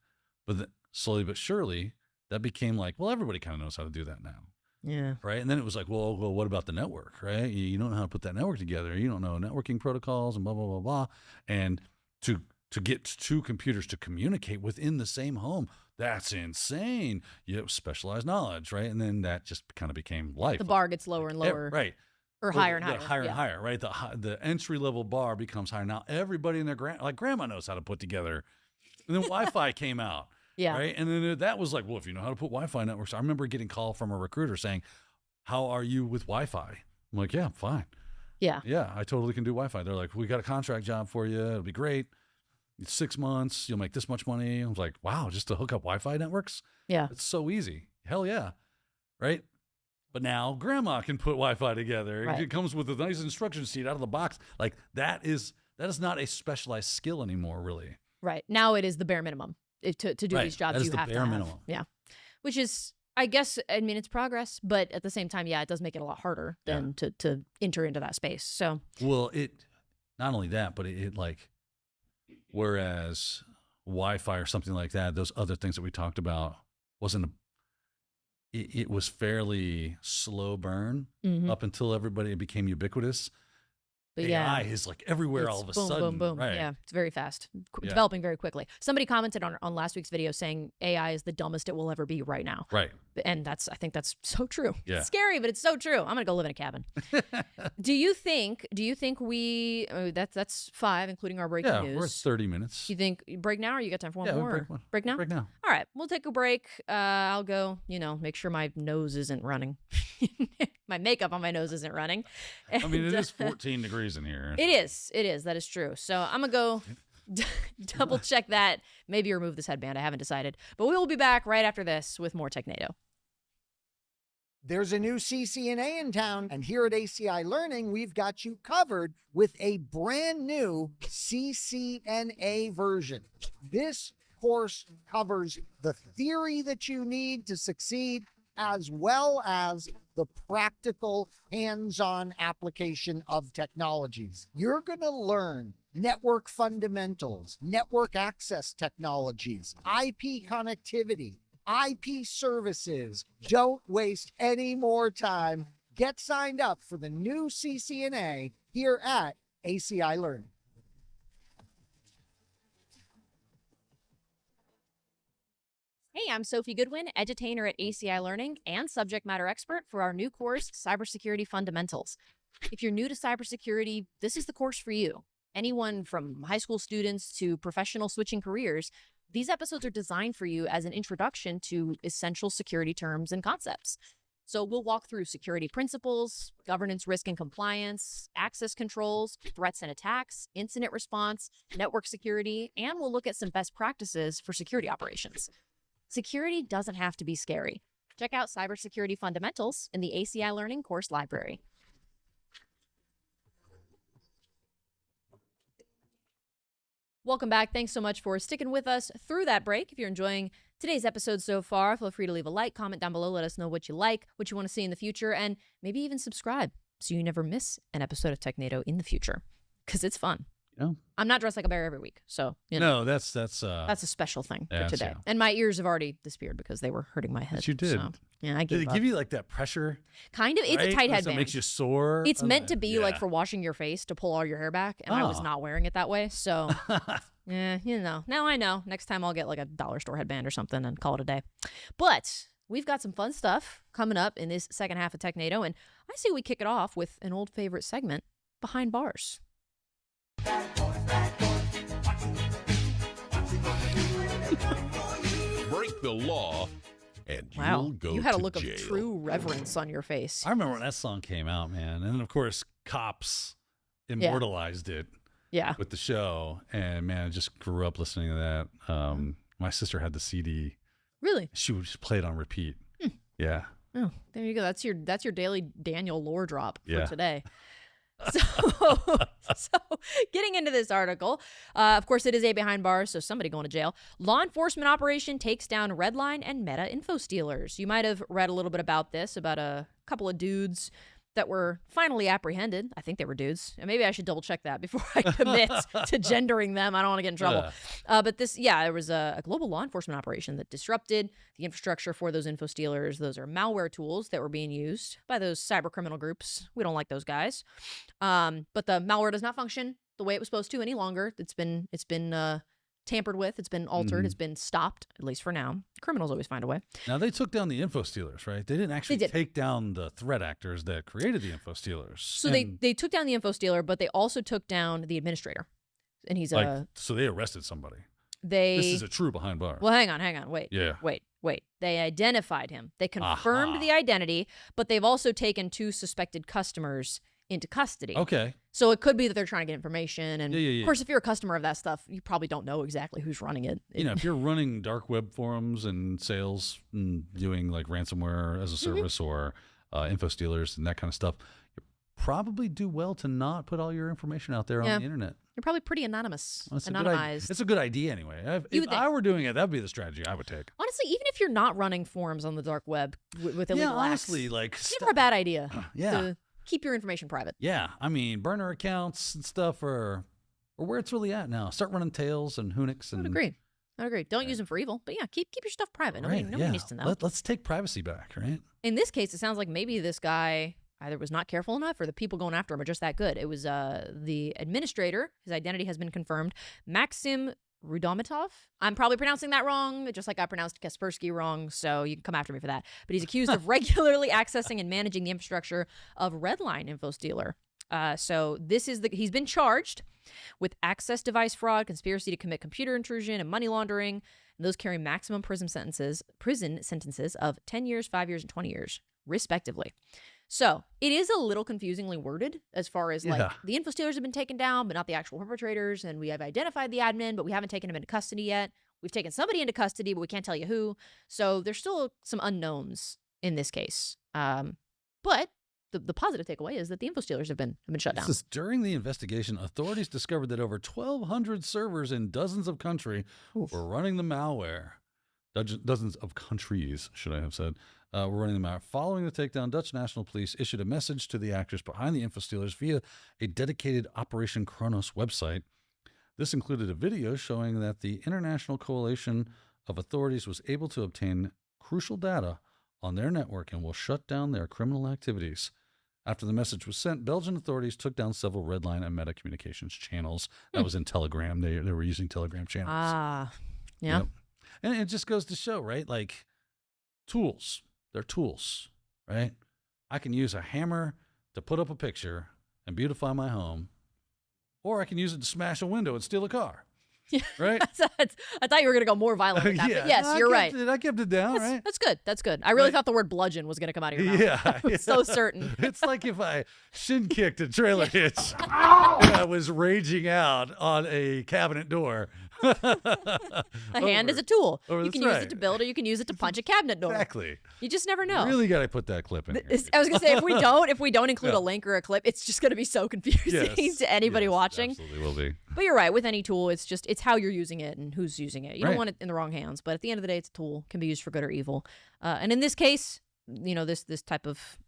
But slowly but surely, that became like, well, everybody kind of knows how to do that now. Yeah. Right. And then it was like, well, what about the network? Right. You don't know how to put that network together. You don't know networking protocols and blah, blah, blah, blah. And to get two computers to communicate within the same home, that's insane. You have specialized knowledge. Right. And then that just kind of became life. The bar gets lower and lower. Right. Or higher and higher. Higher and higher. Right. The entry level bar becomes higher. Now everybody in their grandma knows how to put together. And then Wi-Fi came out. Yeah. Right. And then that was like, well, if you know how to put Wi-Fi networks, I remember getting a call from a recruiter saying, how are you with Wi-Fi? I'm like, yeah, I'm fine. Yeah. Yeah, I totally can do Wi-Fi. They're like, we got a contract job for you. It'll be great. It's 6 months. You'll make this much money. I was like, wow, just to hook up Wi-Fi networks? Yeah. It's so easy. Hell yeah. Right. But now grandma can put Wi-Fi together. Right. It comes with a nice instruction sheet out of the box. Like that is not a specialized skill anymore, really. Right. Now it is the bare minimum. To do these jobs, you have to have. Minimum. Yeah. Which is, I guess, I mean, it's progress, but at the same time, yeah, it does make it a lot harder than to enter into that space. So, well, it not only that, but it like, whereas Wi-Fi or something like that, those other things that we talked about it was fairly slow burn up until it became ubiquitous. But AI is like everywhere all of a sudden. Boom, boom, boom. Right. Yeah, it's very fast, developing very quickly. Somebody commented on last week's video saying AI is the dumbest it will ever be right now. Right. And I think that's so true. Yeah. It's scary, but it's so true. I'm gonna go live in a cabin. Do you think we? That's 5, including our breaking news. We're at 30 minutes. You think break now, or you got time for one more? Break now. Break now. All right, we'll take a break. I'll go. Make sure my nose isn't running. My makeup on my nose isn't running. I mean, it is 14 degrees in here. It is. That is true. So I'm gonna go double check that. Maybe remove this headband. I haven't decided. But we will be back right after this with more Technado. There's a new CCNA in town, and here at ACI Learning, we've got you covered with a brand new CCNA version. This course covers the theory that you need to succeed, as well as the practical hands-on application of technologies. You're going to learn network fundamentals, network access technologies, IP connectivity, IP services. Don't waste any more time. Get signed up for the new CCNA here at ACI Learning. Hey, I'm Sophie Goodwin, edutainer at ACI Learning and subject matter expert for our new course, Cybersecurity Fundamentals. If you're new to cybersecurity, this is the course for you. Anyone from high school students to professional switching careers, these episodes are designed for you as an introduction to essential security terms and concepts. So we'll walk through security principles, governance, risk and compliance, access controls, threats and attacks, incident response, network security, and we'll look at some best practices for security operations. Security doesn't have to be scary. Check out Cybersecurity Fundamentals in the ACI Learning course library. Welcome back. Thanks so much for sticking with us through that break. If you're enjoying today's episode so far, feel free to leave a like, comment down below. Let us know what you like, what you want to see in the future, and maybe even subscribe so you never miss an episode of Technado in the future, because it's fun. I'm not dressed like a bear every week, so No, that's a special thing Yeah, for today. so. And my ears have already disappeared because they were hurting my head. But you did. So, yeah, I Did gave it up. give you like that pressure? Kind of. It's right? a tight So headband. it makes you sore. It's meant to be Yeah. like for washing your face to pull all your hair back, and I was Oh. not wearing it that way. So, yeah, now I know. Next time I'll get like a dollar store headband or something and call it a day. But we've got some fun stuff coming up in this second half of Technado, and I say we kick it off with an old favorite segment, Behind Bars. Break the law, and Wow, you'll go you had a to look jail. of true reverence on your face. I remember when that song came out, man. And then, of course, Cops immortalized it Yeah. with the show. And, man, I just grew up listening to that. My sister had the CD. Really? She would just play it on repeat. Yeah. Oh, there you go. That's your daily Daniel lore drop for Yeah. today. So getting into this article, of course, it is a behind bars, so somebody going to jail. Law enforcement operation takes down Redline and Meta info stealers. You might have read a little bit about this, about a couple of dudes that were finally apprehended. I think they were dudes. And maybe I should double check that before I commit to gendering them. I don't want to get in trouble. But there was a global law enforcement operation that disrupted the infrastructure for those info stealers. Those are malware tools that were being used by those cyber criminal groups. We don't like those guys. But the malware does not function the way it was supposed to any longer. It's been tampered with. It's been altered. It's been stopped, at least for now. Criminals always find a way. Now, they took down the info stealers, right? They didn't actually take down the threat actors that created the info stealers. So they took down the info stealer, but they also took down the administrator. And he's so they arrested somebody. This is a true behind bar. Well, hang on. Wait. Yeah. Wait. They identified him. They confirmed the identity, but they've also taken 2 suspected customers into custody. Okay. So it could be that they're trying to get information. And Yeah. of course, if you're a customer of that stuff, you probably don't know exactly who's running it. If you're running dark web forums and sales and doing like ransomware as a service or info stealers and that kind of stuff, you probably do well to not put all your information out there on the internet. You're probably pretty anonymous, Well, anonymized. It's a good idea anyway. If I were doing it, that'd be the strategy I would take. Honestly, even if you're not running forums on the dark web with illegal honestly, acts, like it's never a bad idea. Yeah. To keep your information private. Yeah, I mean, burner accounts and stuff are where it's really at now. Start running Tails and Hunix. And I would agree. Don't use them for evil, but yeah, keep your stuff private. Nobody needs to know. Let's take privacy back, right? In this case, it sounds like maybe this guy either was not careful enough or the people going after him are just that good. It was the administrator. His identity has been confirmed. Maxim Rudomitov. I'm probably pronouncing that wrong, just like I pronounced Kaspersky wrong, so you can come after me for that. But he's accused of regularly accessing and managing the infrastructure of Redline InfoStealer. So he's been charged with access device fraud, conspiracy to commit computer intrusion, and money laundering. And those carry maximum prison sentences of 10 years, 5 years, and 20 years, respectively. So it is a little confusingly worded as far as like the InfoStealers have been taken down, but not the actual perpetrators. And we have identified the admin, but we haven't taken him into custody yet. We've taken somebody into custody, but we can't tell you who. So there's still some unknowns in this case. But the positive takeaway is that the InfoStealers have been shut down. This is during the investigation, authorities discovered that over 1,200 servers in dozens of countries were running the malware. Dozens of countries, should I have said, were running the malware. Following the takedown, Dutch National Police issued a message to the actors behind the InfoStealers via a dedicated Operation Kronos website. This included a video showing that the international coalition of authorities was able to obtain crucial data on their network and will shut down their criminal activities. After the message was sent, Belgian authorities took down several Redline and Meta Communications channels. That was in Telegram. They were using Telegram channels. Yeah. Yep. And it just goes to show, right? Like tools. They're tools, right? I can use a hammer to put up a picture and beautify my home, or I can use it to smash a window and steal a car. Right? I thought you were going to go more violent with that, but yes, you're right. I kept it down, right? That's good. That's good. I really thought the word bludgeon was going to come out of your mouth. Yeah. I was so certain. It's like if I shin kicked a trailer hitch and I was raging out on a cabinet door. A hand is a tool. You can use it to build, or you can use it to punch a cabinet door. Exactly. You just never know. Really got to put that clip in here. I was going to say, if we don't include a link or a clip, it's just going to be so confusing to anybody watching. Absolutely will be. But you're right. With any tool, it's how you're using it and who's using it. You don't want it in the wrong hands. But at the end of the day, it's a tool. Can be used for good or evil. And in this case, this type of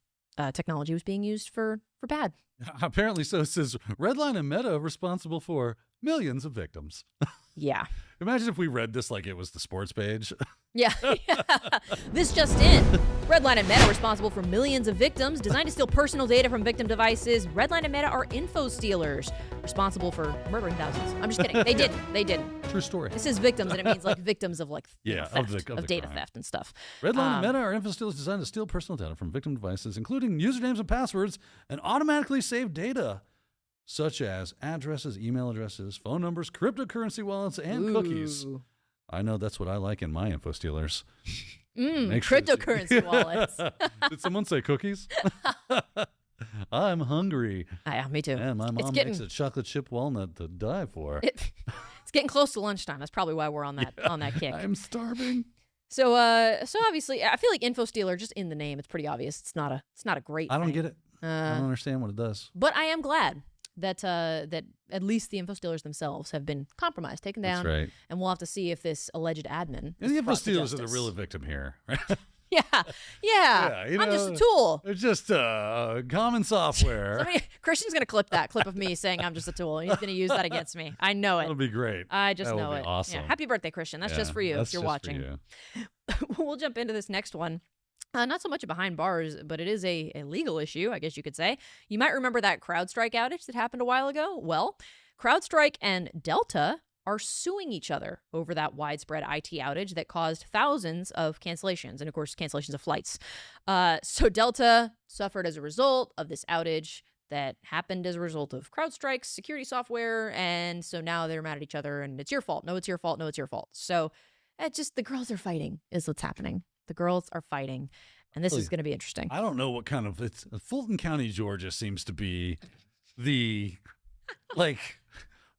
technology was being used for bad. Apparently so. It says Redline and Meta are responsible for millions of victims. Yeah. Imagine if we read this like it was the sports page. Yeah. This just in. Redline and Meta are responsible for millions of victims, designed to steal personal data from victim devices. Redline and Meta are InfoStealers, responsible for murdering thousands. I'm just kidding. They didn't. True story. This is victims, and it means like victims of like theft, of data theft and stuff. Redline and Meta are InfoStealers designed to steal personal data from victim devices, including usernames and passwords, and automatically save data such as addresses, email addresses, phone numbers, cryptocurrency wallets, and cookies. I know that's what I like in my InfoStealers. Cryptocurrency wallets. Did someone say cookies? I'm hungry. Yeah, me too. And my mom makes a chocolate chip walnut to die for. It's getting close to lunchtime. That's probably why we're on that kick. I'm starving. So obviously, I feel like InfoStealer, just in the name, it's pretty obvious. It's not a great. I don't thing. get it. I don't understand what it does. But I am glad that at least the InfoStealers themselves have been compromised, taken down. That's right. And we'll have to see if this alleged admin. And the InfoStealers are the real victim here, right? Yeah. I'm just a tool. It's just common software. Christian's going to clip that clip of me saying I'm just a tool. He's going to use that against me. I know it. That'll be great. I just that know will be it. Awesome. Yeah. Happy birthday, Christian. That's just for you if you're watching. We'll jump into this next one. Not so much a behind bars, but it is a legal issue, I guess you could say. You might remember that CrowdStrike outage that happened a while ago. Well, CrowdStrike and Delta are suing each other over that widespread IT outage that caused thousands of cancellations and, of course, cancellations of flights. So Delta suffered as a result of this outage that happened as a result of CrowdStrike's security software, and so now they're mad at each other, and it's your fault. No, it's your fault. No, it's your fault. So it's just the girls are fighting is what's happening. The girls are fighting, and this is going to be interesting. I don't know what kind of Fulton County, Georgia seems to be the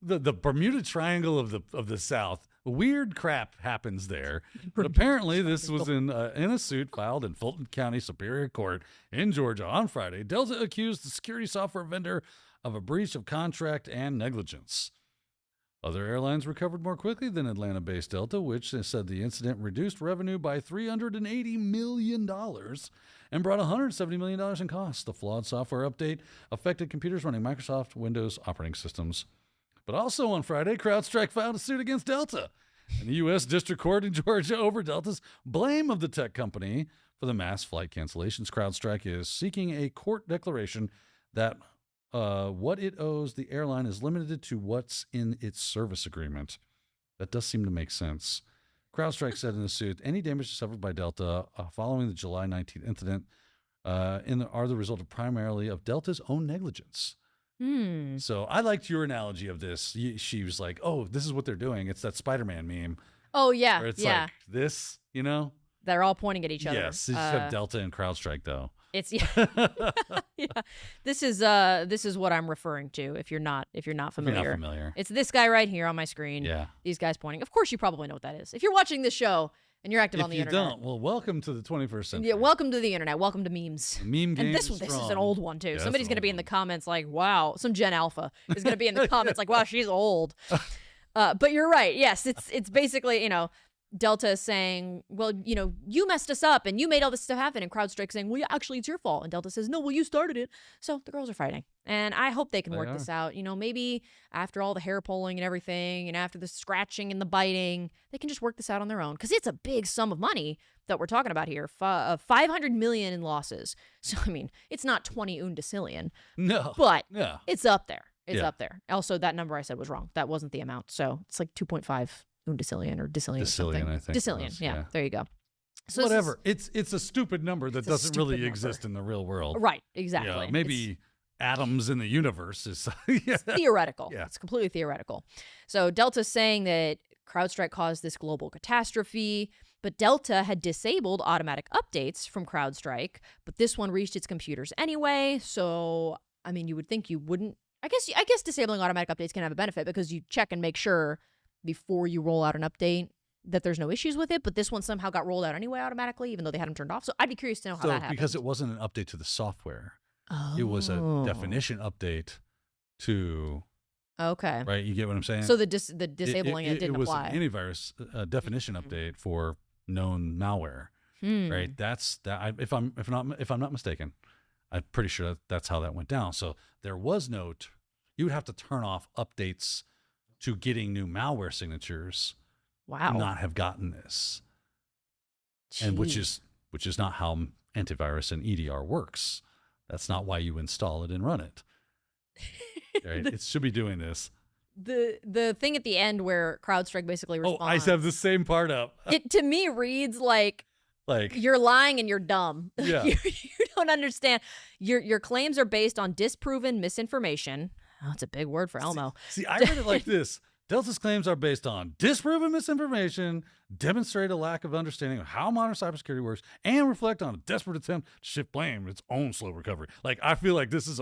the Bermuda Triangle of the South. Weird crap happens there. But apparently this was in a suit filed in Fulton County Superior Court in Georgia on Friday. Delta accused the security software vendor of a breach of contract and negligence. Other airlines recovered more quickly than Atlanta-based Delta, which said the incident reduced revenue by $380 million and brought $170 million in costs. The flawed software update affected computers running Microsoft Windows operating systems. But also on Friday, CrowdStrike filed a suit against Delta in the U.S. District Court in Georgia over Delta's blame of the tech company for the mass flight cancellations. CrowdStrike is seeking a court declaration that what it owes the airline is limited to what's in its service agreement. That does seem to make sense. CrowdStrike said in the suit, any damage suffered by Delta following the July 19th incident are the result of primarily of Delta's own negligence. So I liked your analogy of this. She was like, oh, this is what they're doing. It's that Spider-Man meme. Oh, yeah. Where it's yeah. like this, you know? They're all pointing at each other. Yes, you just have Delta and CrowdStrike, though. It's yeah. This is what I'm referring to. If you're not familiar, it's this guy right here on my screen. Yeah, these guys pointing. Of course, you probably know what that is. If you're watching this show and you're active on the internet. If you don't, well, welcome to the 21st century. Yeah, welcome to the internet. Welcome to memes. The meme game. And this is an old one too. Yeah, Somebody's gonna be in the comments like, "Wow," some Gen Alpha is gonna be in the comments like, "Wow, she's old." But you're right. Yes, it's basically Delta is saying, well, you messed us up and you made all this stuff happen. And CrowdStrike saying, well, yeah, actually, it's your fault. And Delta says, no, well, you started it. So the girls are fighting. And I hope they can work this out. Maybe after all the hair pulling and everything and after the scratching and the biting, they can just work this out on their own. Because it's a big sum of money that we're talking about here. 500 million in losses. So, I mean, it's not 20 undecillion. No. But yeah. It's up there. It's up there. Also, that number I said was wrong. That wasn't the amount. So it's like 2.5 undecillion or decillion or something. I think. Decillion, yeah. There you go. So whatever. It's a stupid number that doesn't really exist in the real world. Right, exactly. Yeah, maybe atoms in the universe is it's theoretical. Yeah. It's completely theoretical. So Delta's saying that CrowdStrike caused this global catastrophe, but Delta had disabled automatic updates from CrowdStrike, but this one reached its computers anyway. So, I mean, you would think you wouldn't. I guess disabling automatic updates can have a benefit because you check and make sure before you roll out an update that there's no issues with it, but this one somehow got rolled out anyway automatically, even though they had them turned off. So I'd be curious to know how that happened. Because it wasn't an update to the software. Oh. It was a definition update to... Okay. Right? You get what I'm saying? So the disabling it didn't apply. It was an antivirus definition update for known malware. Right? That's that. If I'm not mistaken, I'm pretty sure that's how that went down. So there was no... You would have to turn off updates to getting new malware signatures. Wow. Not have gotten this. Jeez. And which is not how antivirus and EDR works. That's not why you install it and run it. Right? It should be doing this. The thing at the end where CrowdStrike basically responds. Oh, I have the same part up. It to me reads like you're lying and you're dumb. Yeah. you don't understand. Your claims are based on disproven misinformation. Oh, it's a big word for Elmo. See, I read it like this. Delta's claims are based on disproven misinformation, demonstrate a lack of understanding of how modern cybersecurity works, and reflect on a desperate attempt to shift blame in its own slow recovery. Like, I feel like this is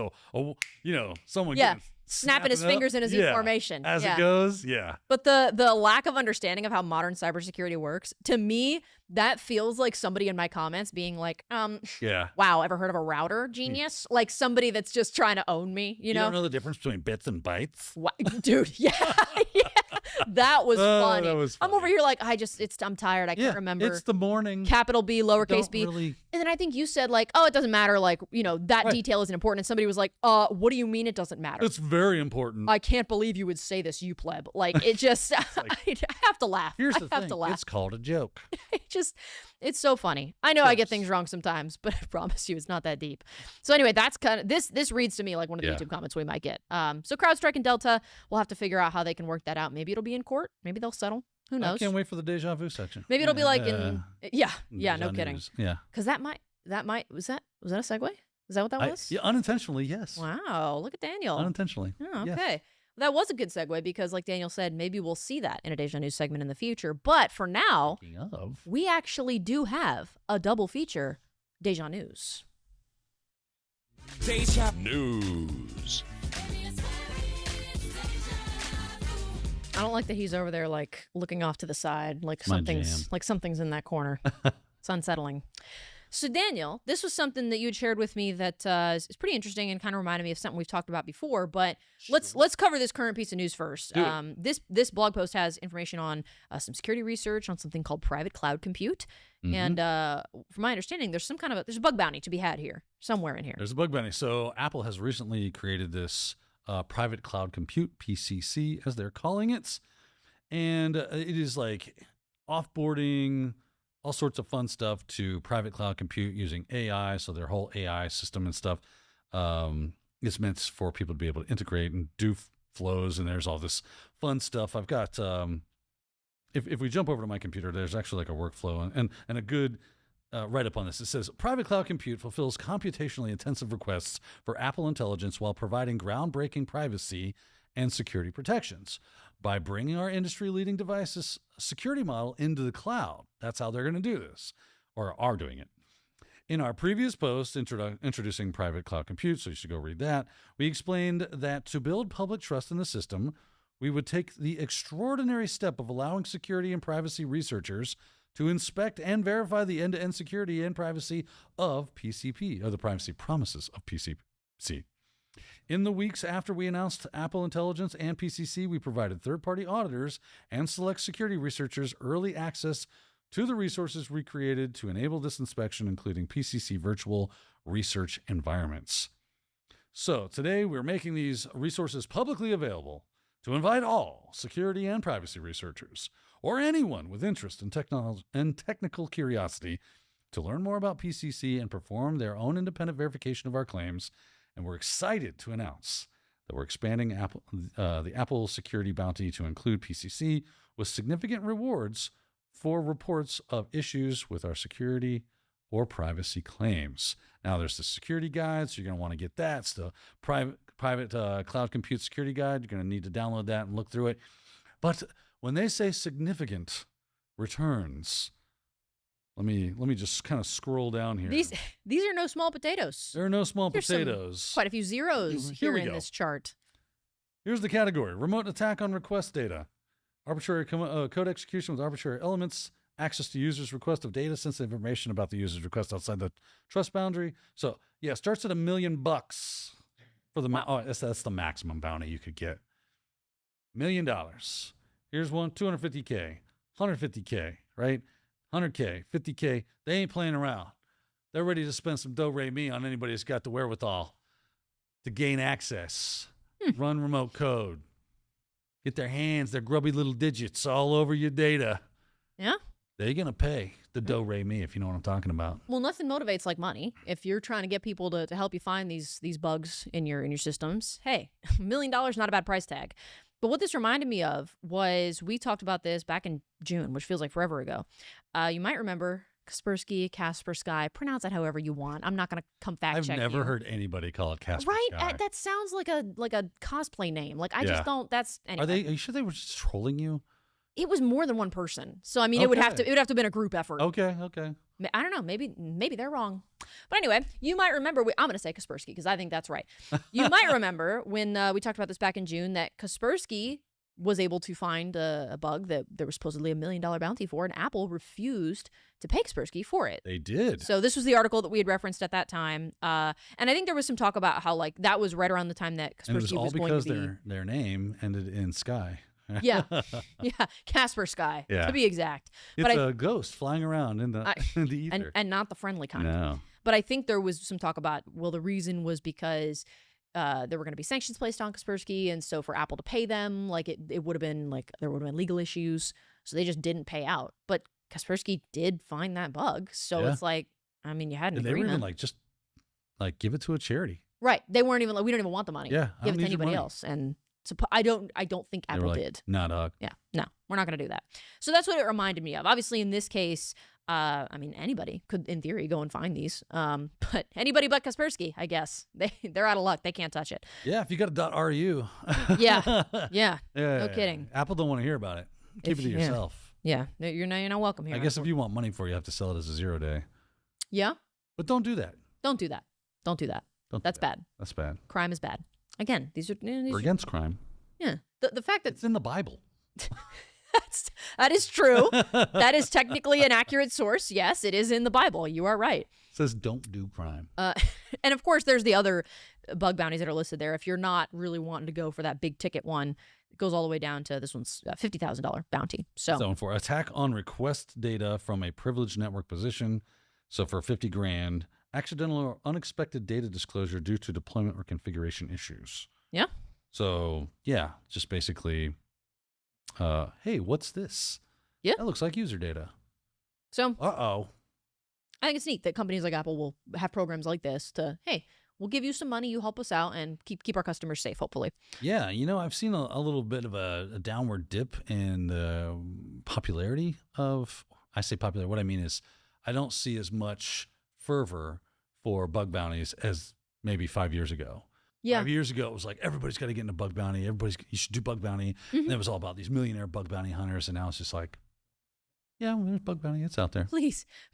someone snapping his fingers in his information. As it goes, yeah. But the lack of understanding of how modern cybersecurity works, to me, that feels like somebody in my comments being like, wow, ever heard of a router genius? Like somebody that's just trying to own me, you know? You don't know the difference between bits and bytes? What? Dude, yeah. That was funny. That was funny. I'm over here like, I'm tired. I can't remember. It's the morning. Capital B, lowercase b. Really... And then I think you said like, oh, it doesn't matter. Like, that detail isn't important. And somebody was like, what do you mean it doesn't matter? It's very important. I can't believe you would say this, you pleb. Like, it just, I have to laugh. Here's the thing. To laugh. It's called a joke. It's so funny. I know I get things wrong sometimes, but I promise you it's not that deep. So anyway, that's kind of, this reads to me like one of the YouTube comments we might get. So CrowdStrike and Delta, we'll have to figure out how they can work that out. Maybe it'll be in court. Maybe they'll settle. Who knows? I can't wait for the deja vu section. Maybe it'll be like no kidding. News. Yeah. Because that might, was that a segue? Is that what that was? Yeah, unintentionally, yes. Wow, look at Daniel. Unintentionally. Oh, okay. Yes. Well, that was a good segue because, like Daniel said, maybe we'll see that in a Deja News segment in the future. But for now, we actually do have a double feature Deja News. Deja News. I don't like that he's over there, like looking off to the side, like something's in that corner. It's unsettling. So Daniel, this was something that you had shared with me that is pretty interesting and kind of reminded me of something we've talked about before. But let's cover this current piece of news first. This blog post has information on some security research on something called private cloud compute, and from my understanding, there's there's a bug bounty to be had here somewhere in here. There's a bug bounty. So Apple has recently created this private cloud compute, PCC as they're calling it, and it is like offboarding all sorts of fun stuff to private cloud compute using AI. So their whole AI system and stuff is meant for people to be able to integrate and do flows. And there's all this fun stuff. I've got if we jump over to my computer, there's actually like a workflow and a good write-up on this. It says, private cloud compute fulfills computationally intensive requests for Apple Intelligence while providing groundbreaking privacy and security protections. By bringing our industry-leading devices security model into the cloud, that's how they're going to do this, or are doing it. In our previous post introducing private cloud compute, so you should go read that, we explained that to build public trust in the system, we would take the extraordinary step of allowing security and privacy researchers to inspect and verify the end-to-end security and privacy of PCP, or the privacy promises of PCC. In the weeks after we announced Apple Intelligence and PCC, we provided third-party auditors and select security researchers early access to the resources we created to enable this inspection, including PCC virtual research environments. So today we're making these resources publicly available to invite all security and privacy researchers or anyone with interest in technical curiosity to learn more about PCC and perform their own independent verification of our claims. And we're excited to announce that we're expanding the Apple Security Bounty to include PCC with significant rewards for reports of issues with our security or privacy claims. Now, there's the security guide, so you're going to want to get that. It's the private cloud compute security guide. You're going to need to download that and look through it. But when they say significant returns, let me just kind of scroll down here. These are no small potatoes. There are no small There's potatoes. Quite a few zeros Here here we in go. this chart. Here's the category: remote attack on request data, arbitrary code execution with arbitrary elements, access to users' request of data, sensitive information about the user's request outside the trust boundary. So yeah, it starts at $1 million for the that's the maximum bounty you could get. $1 million. Here's one: 250K, 150K, right? 100K, 50K. They ain't playing around. They're ready to spend some do-re-mi on anybody that's got the wherewithal to gain access, run remote code, get their hands, their grubby little digits all over your data. Yeah. They're going to pay the do-re-mi, if you know what I'm talking about. Well, nothing motivates like money. If you're trying to get people to help you find these bugs in your systems, hey, $1 million, not a bad price tag. But what this reminded me of was we talked about this back in June, which feels like forever ago. You might remember Kaspersky, Casper SK. Pronounce it however you want. I'm not going to come fact check I've never you. heard anybody call it Casper Right? SK. That sounds like a cosplay name. Like I just don't. That's anyway. Are you sure they were just trolling you? It was more than one person, so I mean, it would have to have been a group effort. Okay. I don't know. Maybe they're wrong. But anyway, you might remember. I'm going to say Kaspersky because I think that's right. You might remember when we talked about this back in June that Kaspersky was able to find a bug that there was supposedly $1 million bounty for, and Apple refused to pay Kaspersky for it. They did. So this was the article that we had referenced at that time, and I think there was some talk about how like that was right around the time that And it was Kaspersky all was going to because be. their name ended in Sky. Yeah, Casper SK to be exact. It's a ghost flying around in the ether. and not the friendly kind. No. But I think there was some talk about, well, the reason was because there were going to be sanctions placed on Kaspersky, and so for Apple to pay them, like it would have been like there would have been legal issues, so they just didn't pay out. But Kaspersky did find that bug, so it's like, I mean, you had an And they agreement. were even like, just like give it to a charity. Right? They weren't even like, we don't even want the money. Yeah, I give don't it to need your anybody money. else. And I don't think They were Apple like, did. Nah, dog. Yeah, no, we're not going to do that. So that's what it reminded me of. Obviously, in this case, I mean, anybody could, in theory, go and find these. But anybody but Kaspersky, I guess. They're out of luck. They can't touch it. Yeah, if you got a .ru. Yeah. No kidding. Apple don't want to hear about it. Keep it to yourself. Yeah, you're not welcome here. I guess if you want money for it, you have to sell it as a 0 day. Yeah. But don't do that. Don't do that. Don't do that. That's bad. That's bad. Crime is bad. Again, these are We're against crime. yeah. The fact that It's in the Bible. that is true. That is technically an accurate source. Yes, it is in the Bible. You are right. It says don't do crime. And of course, there's the other bug bounties that are listed there. If you're not really wanting to go for that big ticket one, it goes all the way down to this one's $50,000 bounty. So for attack on request data from a privileged network position, so for $50,000, accidental or unexpected data disclosure due to deployment or configuration issues. yeah, So yeah, just basically, hey, what's this? Yeah. That looks like user data. so Uh-oh. I think it's neat that companies like Apple will have programs like this to, hey, We'll give you some money. You help us out and keep our customers safe, hopefully. Yeah, I've seen a little bit of a downward dip in the popularity of, I say popular, what I mean is I don't see as much fervor for bug bounties as maybe 5 years ago. Yeah. 5 years ago, it was like, everybody's got to get into bug bounty. You should do bug bounty. And it was all about these millionaire bug bounty hunters. And now it's just like, yeah, well, there's bug bounty. It's out there.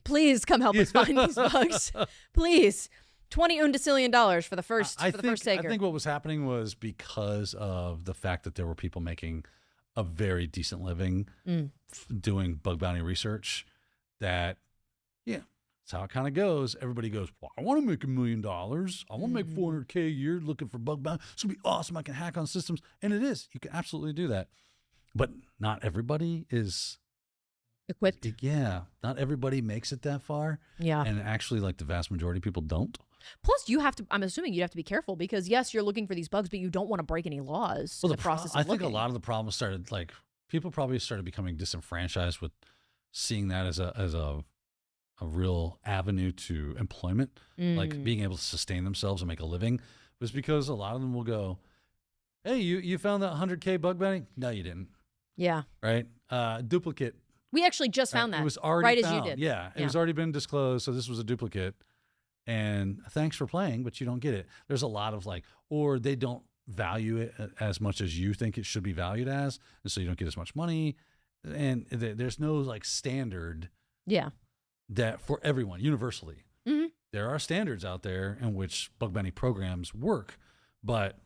Please come help us find these bugs. Please. $20 undecillion for the first taker. I think what was happening was because of the fact that there were people making a very decent living doing bug bounty research that, yeah, that's how it kind of goes. Everybody goes, well, I want to make $1 million. I want to make $400K a year looking for bug bounty. It's going to be awesome. I can hack on systems. And it is. You can absolutely do that. But not everybody is equipped. Yeah. Not everybody makes it that far. Yeah. And actually, like the vast majority of people don't. Plus, I'm assuming you'd have to be careful because, yes, you're looking for these bugs, but you don't want to break any laws in the process of I think looking. a lot of the problems started, like, people probably started becoming disenfranchised with seeing that as a real avenue to employment, like being able to sustain themselves and make a living, was because a lot of them will go, hey, you found that 100K bug bounty? No, you didn't. Yeah. Right? Duplicate. We actually just found that. It was already right found. as you did. Yeah. It was already been disclosed, so this was a duplicate. And thanks for playing, but you don't get it. There's a lot of or they don't value it as much as you think it should be valued as, and so you don't get as much money. And there's no standard. Yeah. That for everyone universally. Mm-hmm. There are standards out there in which bug bounty programs work, but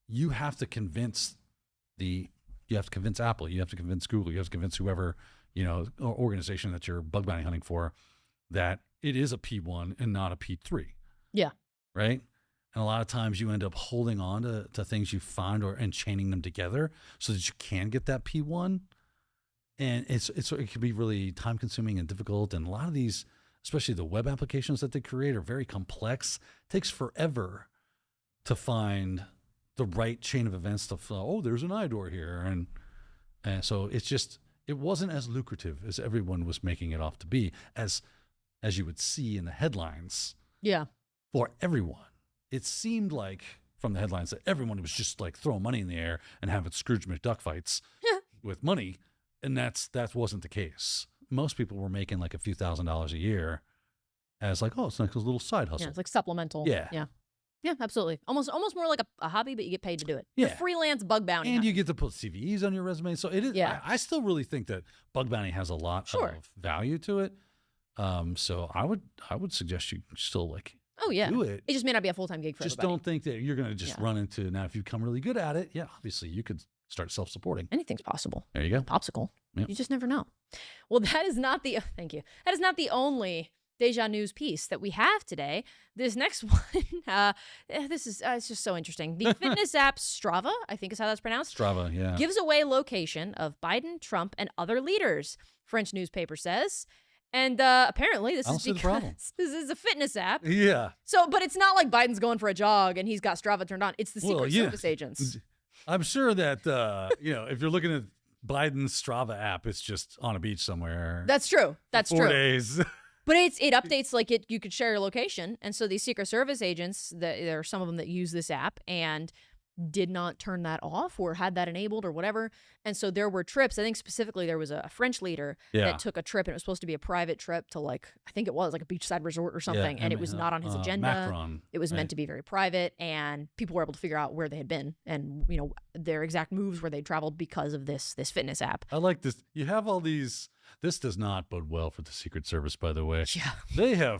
you have to convince Apple, you have to convince Google, you have to convince whoever organization that you're bug bounty hunting for that it is a P1 and not a P3. Yeah. Right? And a lot of times you end up holding on to things you find and chaining them together so that you can get that P1. And it can be really time consuming and difficult. And a lot of these, especially the web applications that they create, are very complex. It takes forever to find the right chain of events there's an IDOR here. And so it wasn't as lucrative as everyone was making it off to be, as you would see in the headlines. Yeah. For everyone. It seemed like from the headlines that everyone was just throwing money in the air and having Scrooge McDuck fights with money. And that wasn't the case. Most people were making a few $1,000s a year as it's like a little side hustle. Yeah, it's like supplemental. Yeah. Yeah. Yeah, absolutely. Almost more like a hobby, but you get paid to do it. Yeah. The freelance bug bounty. And you get to put CVEs on your resume. So it is. Yeah. I still really think that bug bounty has a lot of value to it. So I would suggest you still do it. It just may not be a full-time gig for just everybody. don't think that you're going to just run into, now if you become really good at it, obviously you could start self-supporting. Anything's possible. There you go. Popsicle. Yep. You just never know. Well, that is not the thank you. That is not the only Deja News piece that we have today. This next one, this is it's just so interesting. The fitness app Strava, I think is how that's pronounced. Strava, yeah. Gives away location of Biden, Trump, and other leaders. French newspaper says. And apparently this is because this is a fitness app. Yeah. So, but it's not like Biden's going for a jog and he's got Strava turned on. It's the Secret Service agents. I'm sure that, if you're looking at Biden's Strava app, it's just on a beach somewhere. That's true. That's 4 days. But it updates you could share your location. And so these Secret Service agents, there are some of them that use this app and did not turn that off or had that enabled or whatever. And so there were trips. I think specifically there was a French leader that took a trip, and it was supposed to be a private trip to I think it was a beachside resort or something. And it was not on his agenda. Macron, it was meant to be very private, and people were able to figure out where they had been and, their exact moves where they traveled because of this fitness app. I like this. You have all these. This does not bode well for the Secret Service, by the way. Yeah.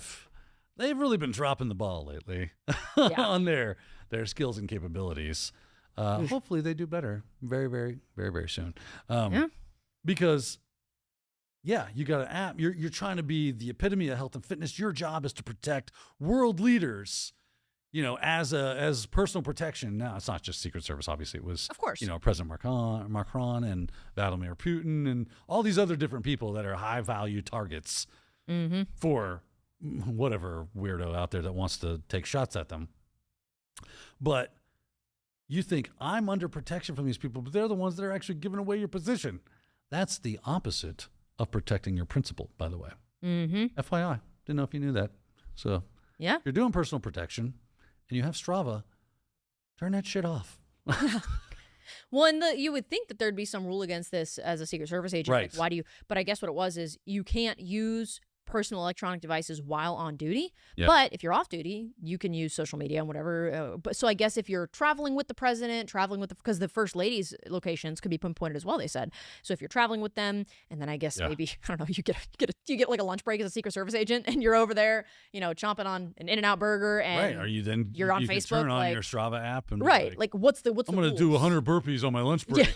They've really been dropping the ball lately on their skills and capabilities. Hopefully they do better very, very, very, very soon. Because, you got an app. You're trying to be the epitome of health and fitness. Your job is to protect world leaders, as personal protection. Now, it's not just Secret Service. Obviously, it was, of course, President Macron and Vladimir Putin and all these other different people that are high-value targets for whatever weirdo out there that wants to take shots at them. But you think, I'm under protection from these people, but they're the ones that are actually giving away your position. That's the opposite of protecting your principal, by the way. FYI. Didn't know if you knew that. So you're doing personal protection, and you have Strava, turn that shit off. Well, and you would think that there'd be some rule against this as a Secret Service agent. Right. Like, why do you? But I guess what it was is you can't use personal electronic devices while on duty. Yeah. But if you're off duty, you can use social media and whatever. But so I guess if you're traveling with the president, because the first lady's locations could be pinpointed as well, they said. So if you're traveling with them, and then I guess maybe, I don't know, you get like a lunch break as a Secret Service agent, and you're over there, chomping on an In-N-Out burger, and Right. Are you then you're on you Facebook, can turn on like, your Strava app and be right? Like what's the I'm going to do 100 burpees on my lunch break.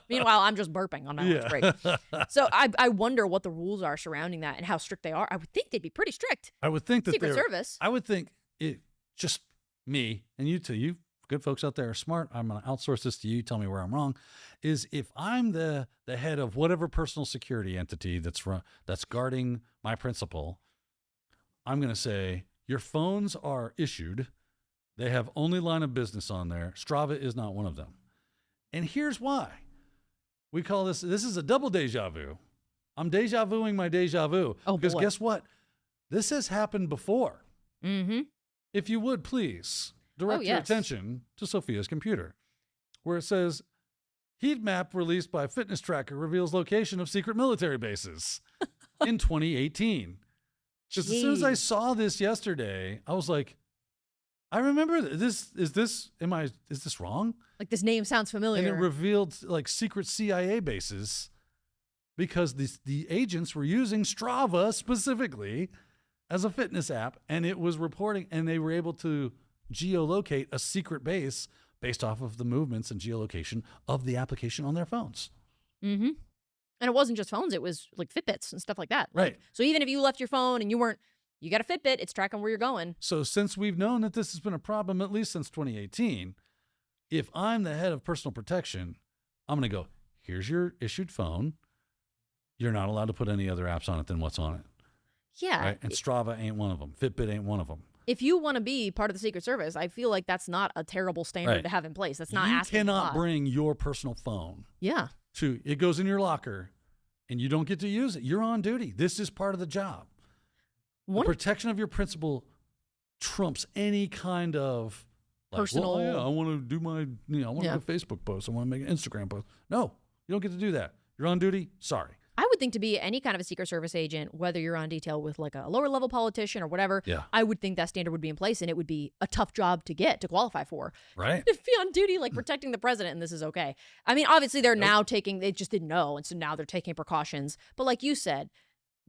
Meanwhile, I'm just burping on my lunch break. So I wonder what the rules are surrounding that and how strict they are. I would think they'd be pretty strict. I would think that Secret Service. I would think it just me and you two, you good folks out there are smart. I'm going to outsource this to you. Tell me where I'm wrong. Is if I'm the head of whatever personal security entity that's guarding my principal, I'm going to say your phones are issued. They have only line of business on there. Strava is not one of them. And here's why. We call this is a double deja vu. I'm deja vuing my deja vu. Oh, because boy. guess what? This has happened before. Mm-hmm. If you would please direct your yes. attention to Sophia's computer, where it says heat map released by fitness tracker reveals location of secret military bases in 2018. Just as soon as I saw this yesterday, I was like, I remember this. Is this wrong? Like this name sounds familiar. And it revealed like secret CIA bases because the agents were using Strava specifically as a fitness app, and it was reporting, and they were able to geolocate a secret base based off of the movements and geolocation of the application on their phones. Mm-hmm. And it wasn't just phones; it was like Fitbits and stuff like that. Right. So even if you left your phone and you got a Fitbit, it's tracking where you're going. So since we've known that this has been a problem at least since 2018, if I'm the head of personal protection, I'm going to go, here's your issued phone. You're not allowed to put any other apps on it than what's on it. Yeah. Right? And Strava ain't one of them. Fitbit ain't one of them. If you want to be part of the Secret Service, I feel like that's not a terrible standard Right. to have in place. That's not You asking a cannot lot. bring your personal phone Yeah. to, it goes in your locker and you don't get to use it. You're on duty. This is part of the job. The protection of your principal trumps any kind of like, personal. well, yeah, I want to do my, I want to make a Facebook post. I want to make an Instagram post. No, you don't get to do that. You're on duty. Sorry. I would think to be any kind of a Secret Service agent, whether you're on detail with like a lower level politician or whatever, Yeah. I would think that standard would be in place and it would be a tough job to qualify for. Right. To be on duty, like protecting the president, and this is okay. I mean, obviously they're now they just didn't know, and so now they're taking precautions. But like you said,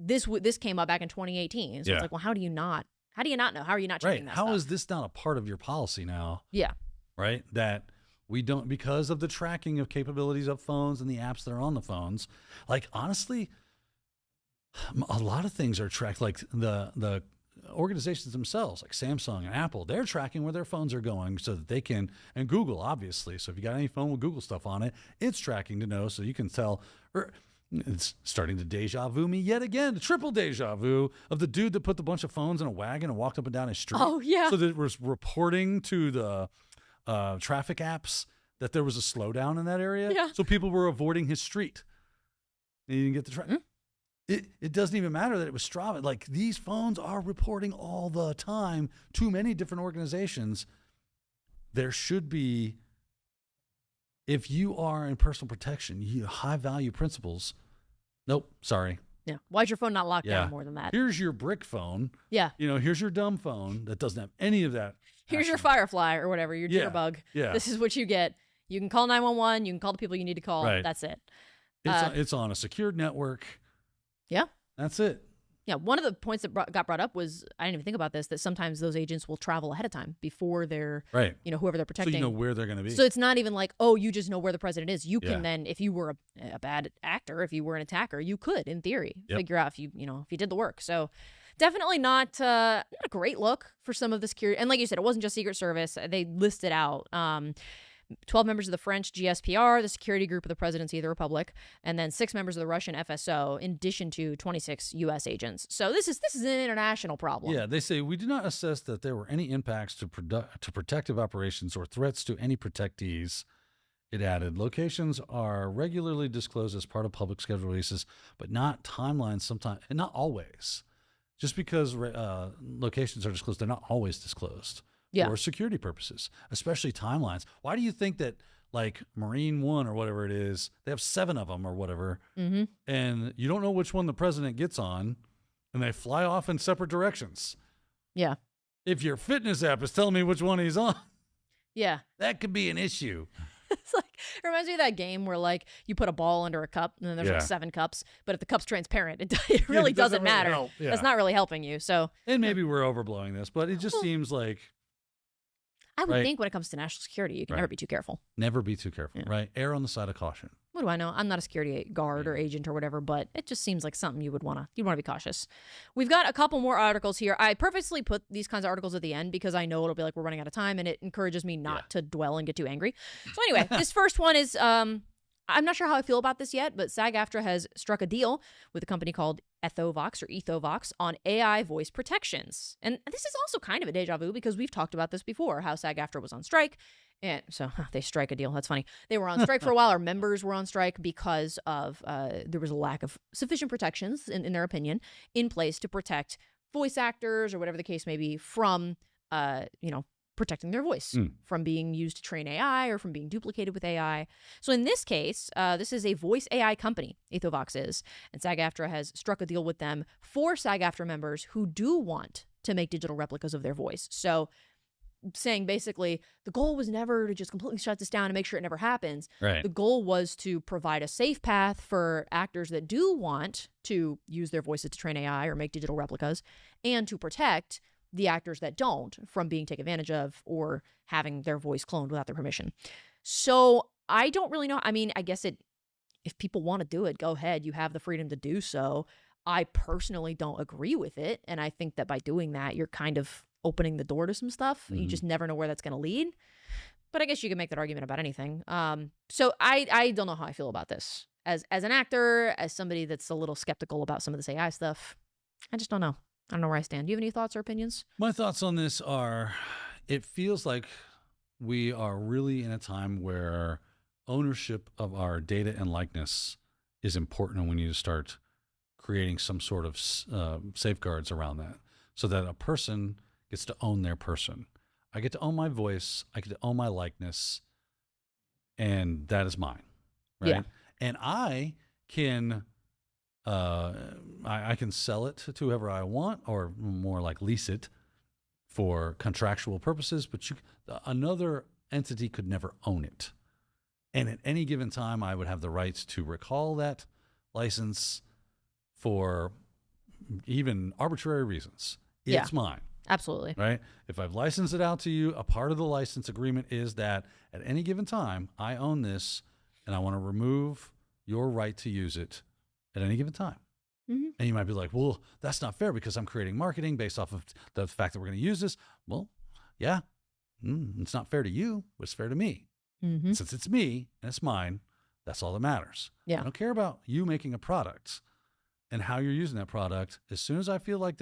this came up back in 2018. So Yeah. it's like, well, how do you not know? How are you not checking Right. that How stuff? is this not a part of your policy now? Yeah. Right. That we don't, because of the tracking of capabilities of phones and the apps that are on the phones. Like, honestly, a lot of things are tracked, like the organizations themselves, like Samsung and Apple, they're tracking where their phones are going so that they can, and Google, obviously. So if you got any phone with Google stuff on it, it's tracking to know so you can tell. It's starting to deja vu me yet again, the triple deja vu of the dude that put a bunch of phones in a wagon and walked up and down his street. Oh, yeah. So that it was reporting to the traffic apps that there was a slowdown in that area. Yeah. So people were avoiding his street. And he didn't get the traffic. It doesn't even matter that it was Strava. Like, these phones are reporting all the time to many different organizations. There should be, if you are in personal protection, you high value principles. Nope, sorry. Yeah. Why's your phone not locked down more than that? Here's your brick phone. Yeah. Here's your dumb phone that doesn't have any of that. Here's your action. Firefly or whatever, your Yeah. jitterbug. Yeah. This is what you get. You can call 911. You can call the people you need to call. Right. That's it. It's on a secured network. Yeah. That's it. Yeah. One of the points that got brought up was, I didn't even think about this, that sometimes those agents will travel ahead of time before they're, Right. whoever they're protecting. So you know where they're going to be. So it's not even like, oh, you just know where the president is. You can Yeah. then, if you were a bad actor, if you were an attacker, you could, in theory, figure out if you did the work. So definitely not a great look for some of the security. And like you said, it wasn't just Secret Service. They listed out 12 members of the French GSPR, the security group of the presidency of the Republic, and then 6 members of the Russian FSO, in addition to 26 U.S. agents. So this is an international problem. Yeah, they say we do not assess that there were any impacts to protective operations or threats to any protectees. It added, locations are regularly disclosed as part of public schedule releases, but not timelines sometimes, and not always. Just because locations are disclosed, they're not always disclosed. Yeah. for security purposes, especially timelines. Why do you think that like Marine One or whatever it is, they have 7 of them or whatever, and you don't know which one the president gets on, and they fly off in separate directions? Yeah. If your fitness app is telling me which one he's on, Yeah. that could be an issue. It's like, it reminds me of that game where like you put a ball under a cup and then there's like Yeah. 7 cups, but if the cup's transparent, it really doesn't really matter. help. Yeah. That's not really helping you. So And maybe we're overblowing this, but it just Well, seems like I would Right. think when it comes to national security, you can never Right. be too careful. never be too careful, Yeah. right? Err on the side of caution. What do I know? I'm not a security guard or agent or whatever, but it just seems like something you'd want to be cautious. We've got a couple more articles here. I purposely put these kinds of articles at the end because I know it'll be like we're running out of time, and it encourages me not to dwell and get too angry. So anyway, this first one is I'm not sure how I feel about this yet, but SAG-AFTRA has struck a deal with a company called Ethovox on AI voice protections. And this is also kind of a deja vu because we've talked about this before, how SAG-AFTRA was on strike. And so they strike a deal. That's funny. They were on strike for a while. Our members were on strike because of there was a lack of sufficient protections, in their opinion, in place to protect voice actors or whatever the case may be from, protecting their voice from being used to train AI or from being duplicated with AI. So in this case, this is a voice AI company, Ethovox is, and SAG-AFTRA has struck a deal with them for SAG-AFTRA members who do want to make digital replicas of their voice. So saying basically the goal was never to just completely shut this down and make sure it never happens. Right. The goal was to provide a safe path for actors that do want to use their voices to train AI or make digital replicas, and to protect the actors that don't from being taken advantage of or having their voice cloned without their permission. So I don't really know. I mean, I guess if people want to do it, go ahead. You have the freedom to do so. I personally don't agree with it. And I think that by doing that, you're kind of opening the door to some stuff. You just never know where that's going to lead. But I guess you can make that argument about anything. So I don't know how I feel about this. As an actor, as somebody that's a little skeptical about some of this AI stuff, I just don't know. I don't know where I stand. Do you have any thoughts or opinions? My thoughts on this are, it feels like we are really in a time where ownership of our data and likeness is important, and we need to start creating some sort of safeguards around that so that a person gets to own their person. I get to own my voice. I get to own my likeness, and that is mine, right? Yeah. And I can I can sell it to whoever I want, or more like lease it for contractual purposes, but another entity could never own it. And at any given time, I would have the right to recall that license for even arbitrary reasons. It's mine. Absolutely. Right? If I've licensed it out to you, a part of the license agreement is that at any given time, I own this and I want to remove your right to use it at any given time. Mm-hmm. And you might be like, well, that's not fair because I'm creating marketing based off of the fact that we're going to use this. Well, yeah, it's not fair to you, but it's fair to me. Mm-hmm. Since it's me and it's mine, that's all that matters. Yeah. I don't care about you making a product and how you're using that product. As soon as I feel like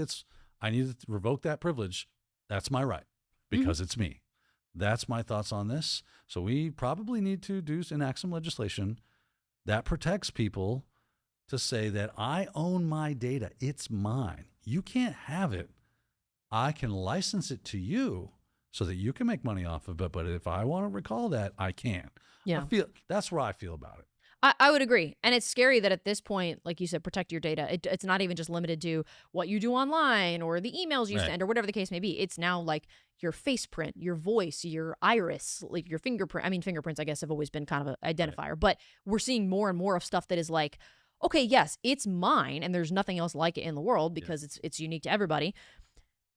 I need to revoke that privilege, that's my right because it's me. That's my thoughts on this. So we probably need to enact some legislation that protects people to say that I own my data. It's mine. You can't have it. I can license it to you so that you can make money off of it. But if I want to recall that, I can. Yeah. That's where I feel about it. I would agree. And it's scary that at this point, like you said, protect your data. It's not even just limited to what you do online or the emails you send or whatever the case may be. It's now like your face print, your voice, your iris, like your fingerprint. I mean, fingerprints, I guess, have always been kind of an identifier. But we're seeing more and more of stuff that is like, okay, yes, it's mine and there's nothing else like it in the world because it's unique to everybody.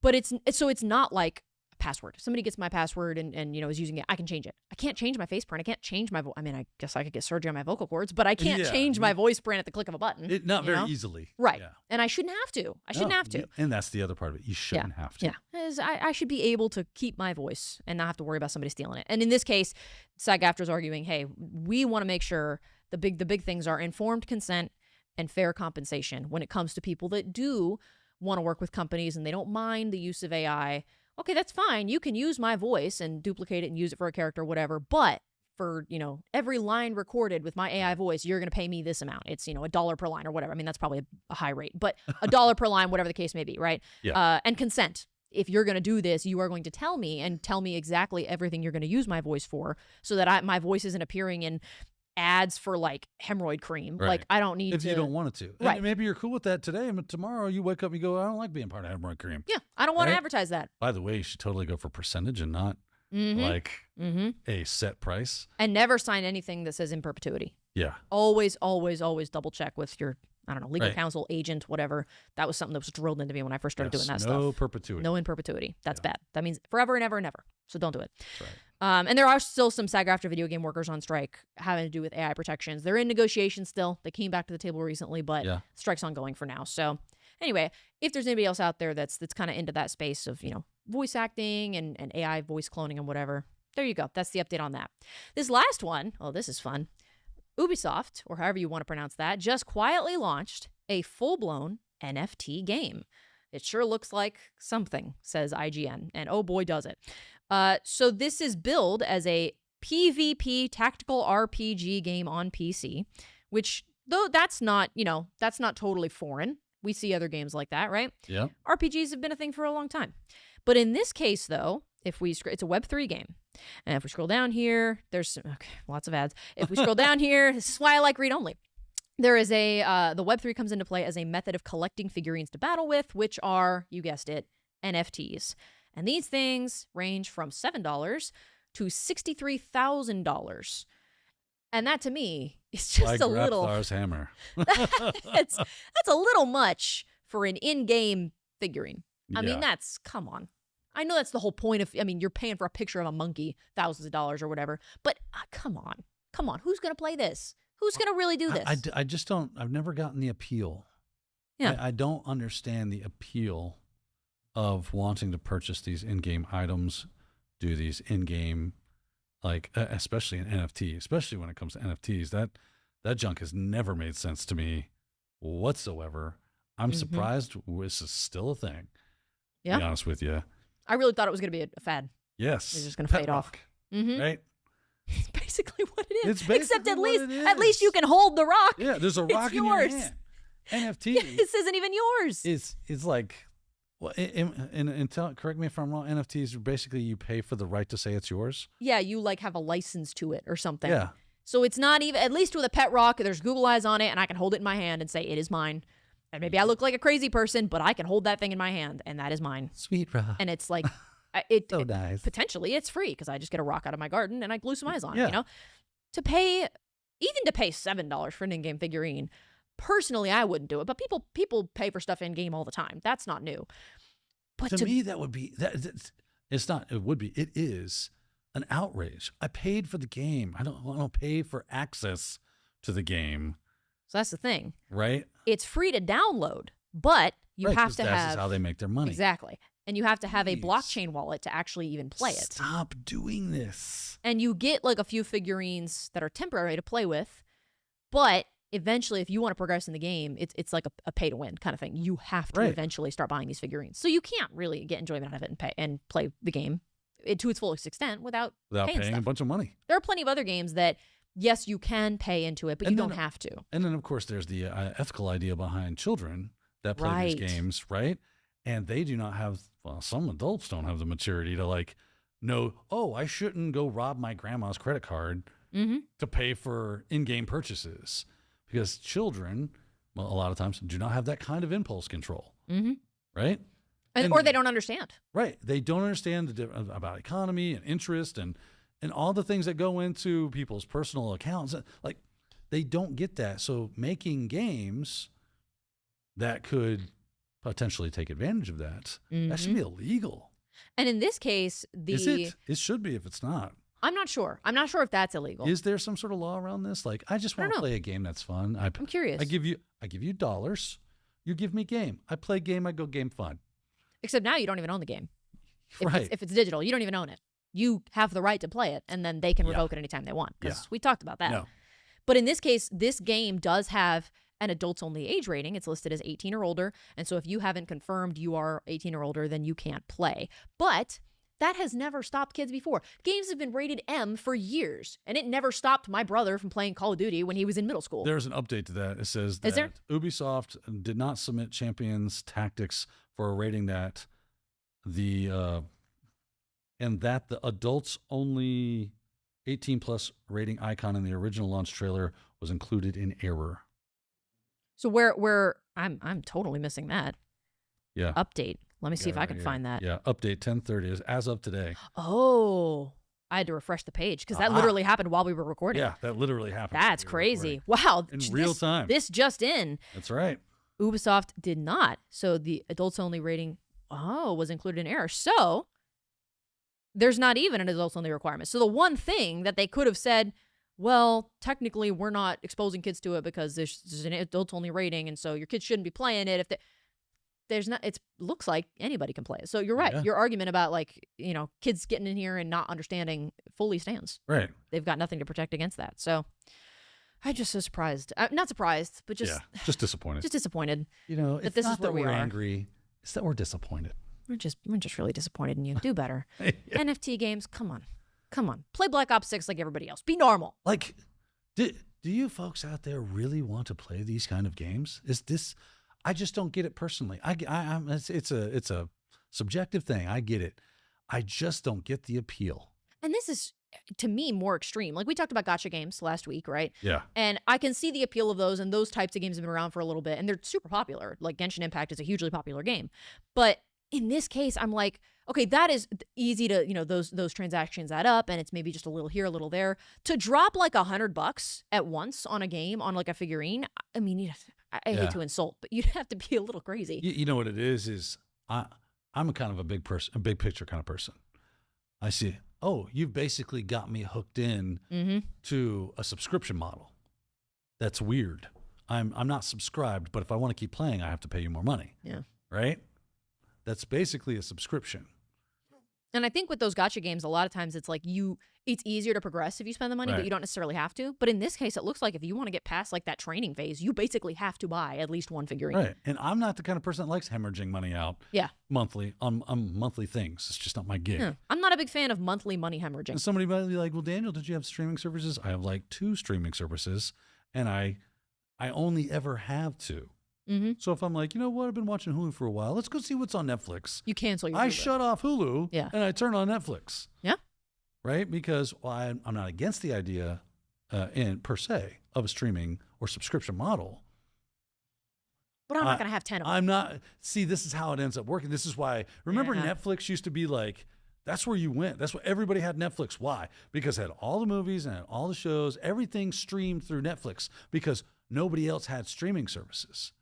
But it's not like password. If somebody gets my password and is using it, I can change it. I can't change my face print. I can't change my I mean, I guess I could get surgery on my vocal cords, but I can't change my voice print at the click of a button. Not very easily. Right. Yeah. And I shouldn't have to. I shouldn't have to. And that's the other part of it. You shouldn't have to. Yeah. I should be able to keep my voice and not have to worry about somebody stealing it. And in this case, SAG-AFTRA is arguing, hey, we want to make sure the big things are informed consent and fair compensation when it comes to people that do want to work with companies and they don't mind the use of AI. Okay, that's fine. You can use my voice and duplicate it and use it for a character or whatever. But for, every line recorded with my AI voice, you're going to pay me this amount. It's, $1 per line or whatever. I mean, that's probably a high rate, but $1 per line, whatever the case may be, right? Yeah. And consent. if you're going to do this, you are going to tell me exactly everything you're going to use my voice for, so that my voice isn't appearing in ads for like hemorrhoid cream. Right. Like, I don't need if to. you don't want it to. Right. And maybe you're cool with that today, but tomorrow you wake up and you go, I don't like being part of hemorrhoid cream. Yeah, I don't want Right? to advertise that. By the way, you should totally go for percentage and not like a set price. And never sign anything that says in perpetuity. Yeah. Always, always, always double check with your, I don't know, legal Right. counsel, agent, whatever. That was something that was drilled into me when I first started doing that stuff. No perpetuity. No in perpetuity. That's bad. That means forever and ever and ever. So don't do it. That's right. And there are still some SAG-AFTRA video game workers on strike having to do with AI protections. They're in negotiation still. They came back to the table recently, but strike's ongoing for now. So anyway, if there's anybody else out there that's kind of into that space of, voice acting and AI voice cloning and whatever, there you go. That's the update on that. This last one, oh, this is fun. Ubisoft, or however you want to pronounce that, just quietly launched a full-blown NFT game. It sure looks like something, says IGN, and oh boy does it. So this is billed as a PvP tactical RPG game on PC, which, though that's not totally foreign. We see other games like that, right? Yeah. RPGs have been a thing for a long time. But in this case, though, it's a Web3 game. And if we scroll down here, there's lots of ads. If we scroll down here, this is why I like read-only. There is the Web3 comes into play as a method of collecting figurines to battle with, which are, you guessed it, NFTs. And these things range from $7 to $63,000. And that, to me, is just like a little... Grapthar's hammer. that's a little much for an in-game figurine. I mean, come on. I know that's the whole point of, you're paying for a picture of a monkey, thousands of dollars or whatever. But come on. Who's going to play this? Who's going to really do this? I just don't, I've never gotten the appeal. Yeah. I don't understand the appeal of wanting to purchase these in-game items, do these in-game, like, especially in NFT, especially when it comes to NFTs. That junk has never made sense to me whatsoever. I'm surprised this is still a thing. Yeah. To be honest with you. I really thought it was going to be a fad. Yes. It's just going to fade off. Right? It's basically what it is. It's basically Except at what it least is. you can hold the rock. Yeah, there's a rock in your hand. NFT This isn't even yours. is like, well, correct me if I'm wrong. NFTs are basically you pay for the right to say it's yours. Yeah, you like have a license to it or something. Yeah. So it's not even, at least with a pet rock, there's Google eyes on it, and I can hold it in my hand and say it is mine. And maybe I look like a crazy person, but I can hold that thing in my hand, and that is mine. Sweet rock. And it's like, So nice. Potentially it's free because I just get a rock out of my garden and I glue some eyes on Yeah. it. To pay $7 for an in-game figurine, personally, I wouldn't do it. But people pay for stuff in-game all the time. That's not new. But to me, that would be it's not. It would be. It is an outrage. I paid for the game. I don't pay for access to the game. So that's the thing. Right. It's free to download, but you Right, have 'cause to that's have how they make their money. Exactly. And you have to have a Please. blockchain wallet to actually even play it. Stop doing this. And you get like a few figurines that are temporary to play with, but eventually, if you want to progress in the game, it's like a pay to win kind of thing. You have to Right. eventually start buying these figurines. So you can't really get enjoyment out of it and play the game to its fullest extent without Without paying stuff. a bunch of money. There are plenty of other games that, yes, you can pay into it, but And you then- don't have to. And then, of course, there's the ethical idea behind children that play Right. these games, right? And they do not have, well, some adults don't have the maturity to know, oh, I shouldn't go rob my grandma's credit card to pay for in-game purchases. Because children, well, a lot of times do not have that kind of impulse control, right? Or they don't understand. Right. They don't understand about economy and interest and all the things that go into people's personal accounts. Like, they don't get that. So making games that could potentially take advantage of that should be illegal. And in this case, Is it? It should be if it's not. I'm not sure. I'm not sure if that's illegal. Is there some sort of law around this? Like, I just want to play a game that's fun. I'm curious. I give you dollars. You give me game. I play game. I go game fun. Except now you don't even own the game. Right. If it's digital, you don't even own it. You have the right to play it, and then they can revoke it anytime they want. Because we talked about that. No. But in this case, this game does have an adults-only age rating. It's listed as 18 or older. And so if you haven't confirmed you are 18 or older, then you can't play. But that has never stopped kids before. Games have been rated M for years, and it never stopped my brother from playing Call of Duty when he was in middle school. There's an update to that. It says Is that there? Ubisoft did not submit Champions Tactics for a rating that and that the adults only 18 plus rating icon in the original launch trailer was included in error. So where I'm totally missing that. Yeah. Update. Let me see if I can find that. Yeah. Update 1030 is as of today. Oh, I had to refresh the page because that literally happened while we were recording. Yeah, that literally happened. That's crazy. Wow. In real time. This just in. That's right. Ubisoft did not. So the adults only rating, was included in error. So there's not even an adults only requirement. So the one thing that they could have said, well, technically we're not exposing kids to it because there's an adults only rating, and so your kids shouldn't be playing it. If there's not, it looks like anybody can play it. So you're right. Yeah. Your argument about kids getting in here and not understanding fully stands. Right. They've got nothing to protect against that. So I'm just so surprised. Not surprised, but just disappointed. Just disappointed. It's this not is where that we we're are. angry. It's that we're disappointed. We're just really disappointed in you. Do better. Yeah. NFT games, come on. Play Black Ops 6 like everybody else. Be normal. Like, do you folks out there really want to play these kind of games? Is this? I just don't get it personally. It's a subjective thing. I get it. I just don't get the appeal. And this is, to me, more extreme. Like we talked about gacha games last week, right? Yeah. And I can see the appeal of those, and those types of games have been around for a little bit, and they're super popular. Like Genshin Impact is a hugely popular game. But in this case, I'm like, okay, that is easy to, those transactions add up, and it's maybe just a little here, a little there. To drop like $100 at once on a game, on like a figurine, I mean, I hate to insult, but you'd have to be a little crazy. You know what it is I'm a kind of a big picture kind of person. I see, you've basically got me hooked in to a subscription model. That's weird. I'm not subscribed, but if I want to keep playing, I have to pay you more money. Yeah. Right? That's basically a subscription. And I think with those gacha games, a lot of times it's like it's easier to progress if you spend the money, but you don't necessarily have to. But in this case, it looks like if you want to get past like that training phase, you basically have to buy at least one figurine. Right. And I'm not the kind of person that likes hemorrhaging money out monthly on monthly things. It's just not my gig. Yeah. I'm not a big fan of monthly money hemorrhaging. And somebody might be like, well, Daniel, did you have streaming services? I have like 2 streaming services, and I only ever have 2. Mm-hmm. So if I'm like, you know what, I've been watching Hulu for a while. Let's go see what's on Netflix. You cancel your I Hulu. shut off Hulu and I turn on Netflix. Yeah. Right? Because I'm not against the idea per se of a streaming or subscription model. But I'm not going to have 10 of them. I'm not. See, this is how it ends up working. This is why. Remember, Netflix used to be like, that's where you went. That's what everybody had Netflix. Why? Because it had all the movies and all the shows, everything streamed through Netflix because nobody else had streaming services.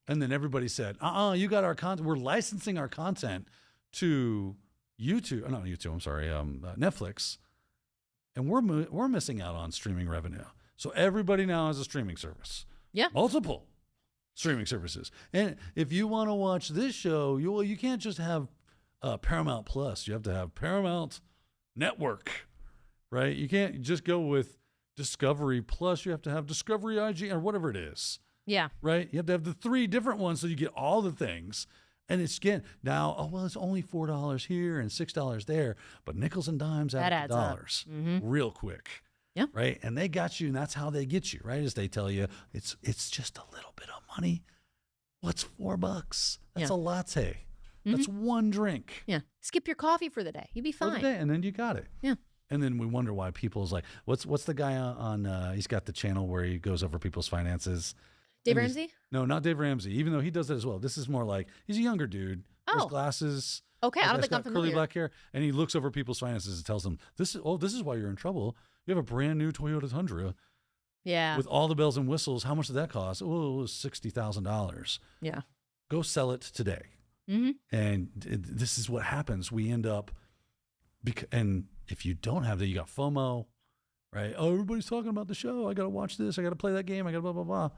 And then everybody said, you got our content. We're licensing our content to Netflix. And we're missing out on streaming revenue. So everybody now has a streaming service. Yeah. Multiple streaming services. And if you want to watch this show, you can't just have Paramount Plus. You have to have Paramount Network, right? You can't just go with Discovery Plus. You have to have Discovery IG or whatever it is. Yeah. Right? You have to have the 3 different ones so you get all the things. And it's now, it's only $4 here and $6 there, but nickels and dimes add up to dollars real quick. Yeah. Right? And they got you, and that's how they get you, right? As they tell you, it's just a little bit of money. What's $4? That's a latte. That's one drink. Yeah. Skip your coffee for the day. You'd be fine. And then you got it. Yeah. And then we wonder why people's like, what's the guy on he's got the channel where he goes over people's finances. Dave Ramsey? No, not Dave Ramsey, even though he does that as well. This is more like, he's a younger dude. Wears glasses. Okay, I don't think I'm familiar. Curly black hair. And he looks over people's finances and tells them, this is why you're in trouble. You have a brand new Toyota Tundra. Yeah. With all the bells and whistles. How much did that cost? Oh, it was $60,000. Yeah. Go sell it today. Mm-hmm. And this is what happens. We end up, and if you don't have that, you got FOMO, right? Oh, everybody's talking about the show. I got to watch this. I got to play that game. I got to blah, blah, blah.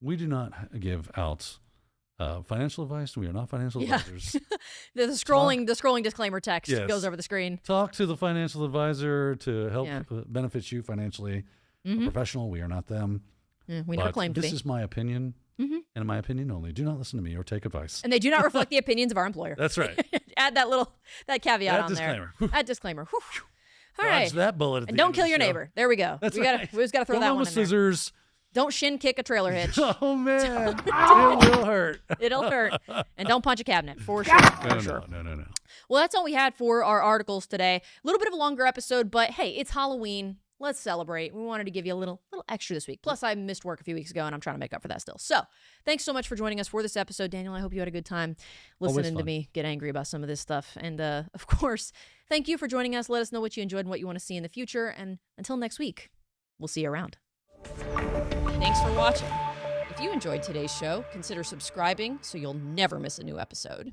We do not give out financial advice. We are not financial advisors. the scrolling disclaimer text goes over the screen. Talk to the financial advisor to help benefit you financially. A professional. We are not them. Yeah, we never claim to be. This is my opinion, and in my opinion only. Do not listen to me or take advice. And they do not reflect the opinions of our employer. That's right. Add that caveat on disclaimer. there. That disclaimer. Whew. All Dodge right. that bullet at and the don't end kill of your the show. neighbor. There we go. That's we just got to throw Go that home one with in scissors. Don't shin kick a trailer hitch. Oh, man. It will hurt. It'll hurt. And don't punch a cabinet, for sure. No. Well, that's all we had for our articles today. A little bit of a longer episode, but hey, it's Halloween. Let's celebrate. We wanted to give you a little extra this week. Plus, I missed work a few weeks ago, and I'm trying to make up for that still. So, thanks so much for joining us for this episode. Daniel, I hope you had a good time listening to me get angry about some of this stuff. And, of course, thank you for joining us. Let us know what you enjoyed and what you want to see in the future. And until next week, we'll see you around. Thanks for watching. If you enjoyed today's show, consider subscribing so you'll never miss a new episode.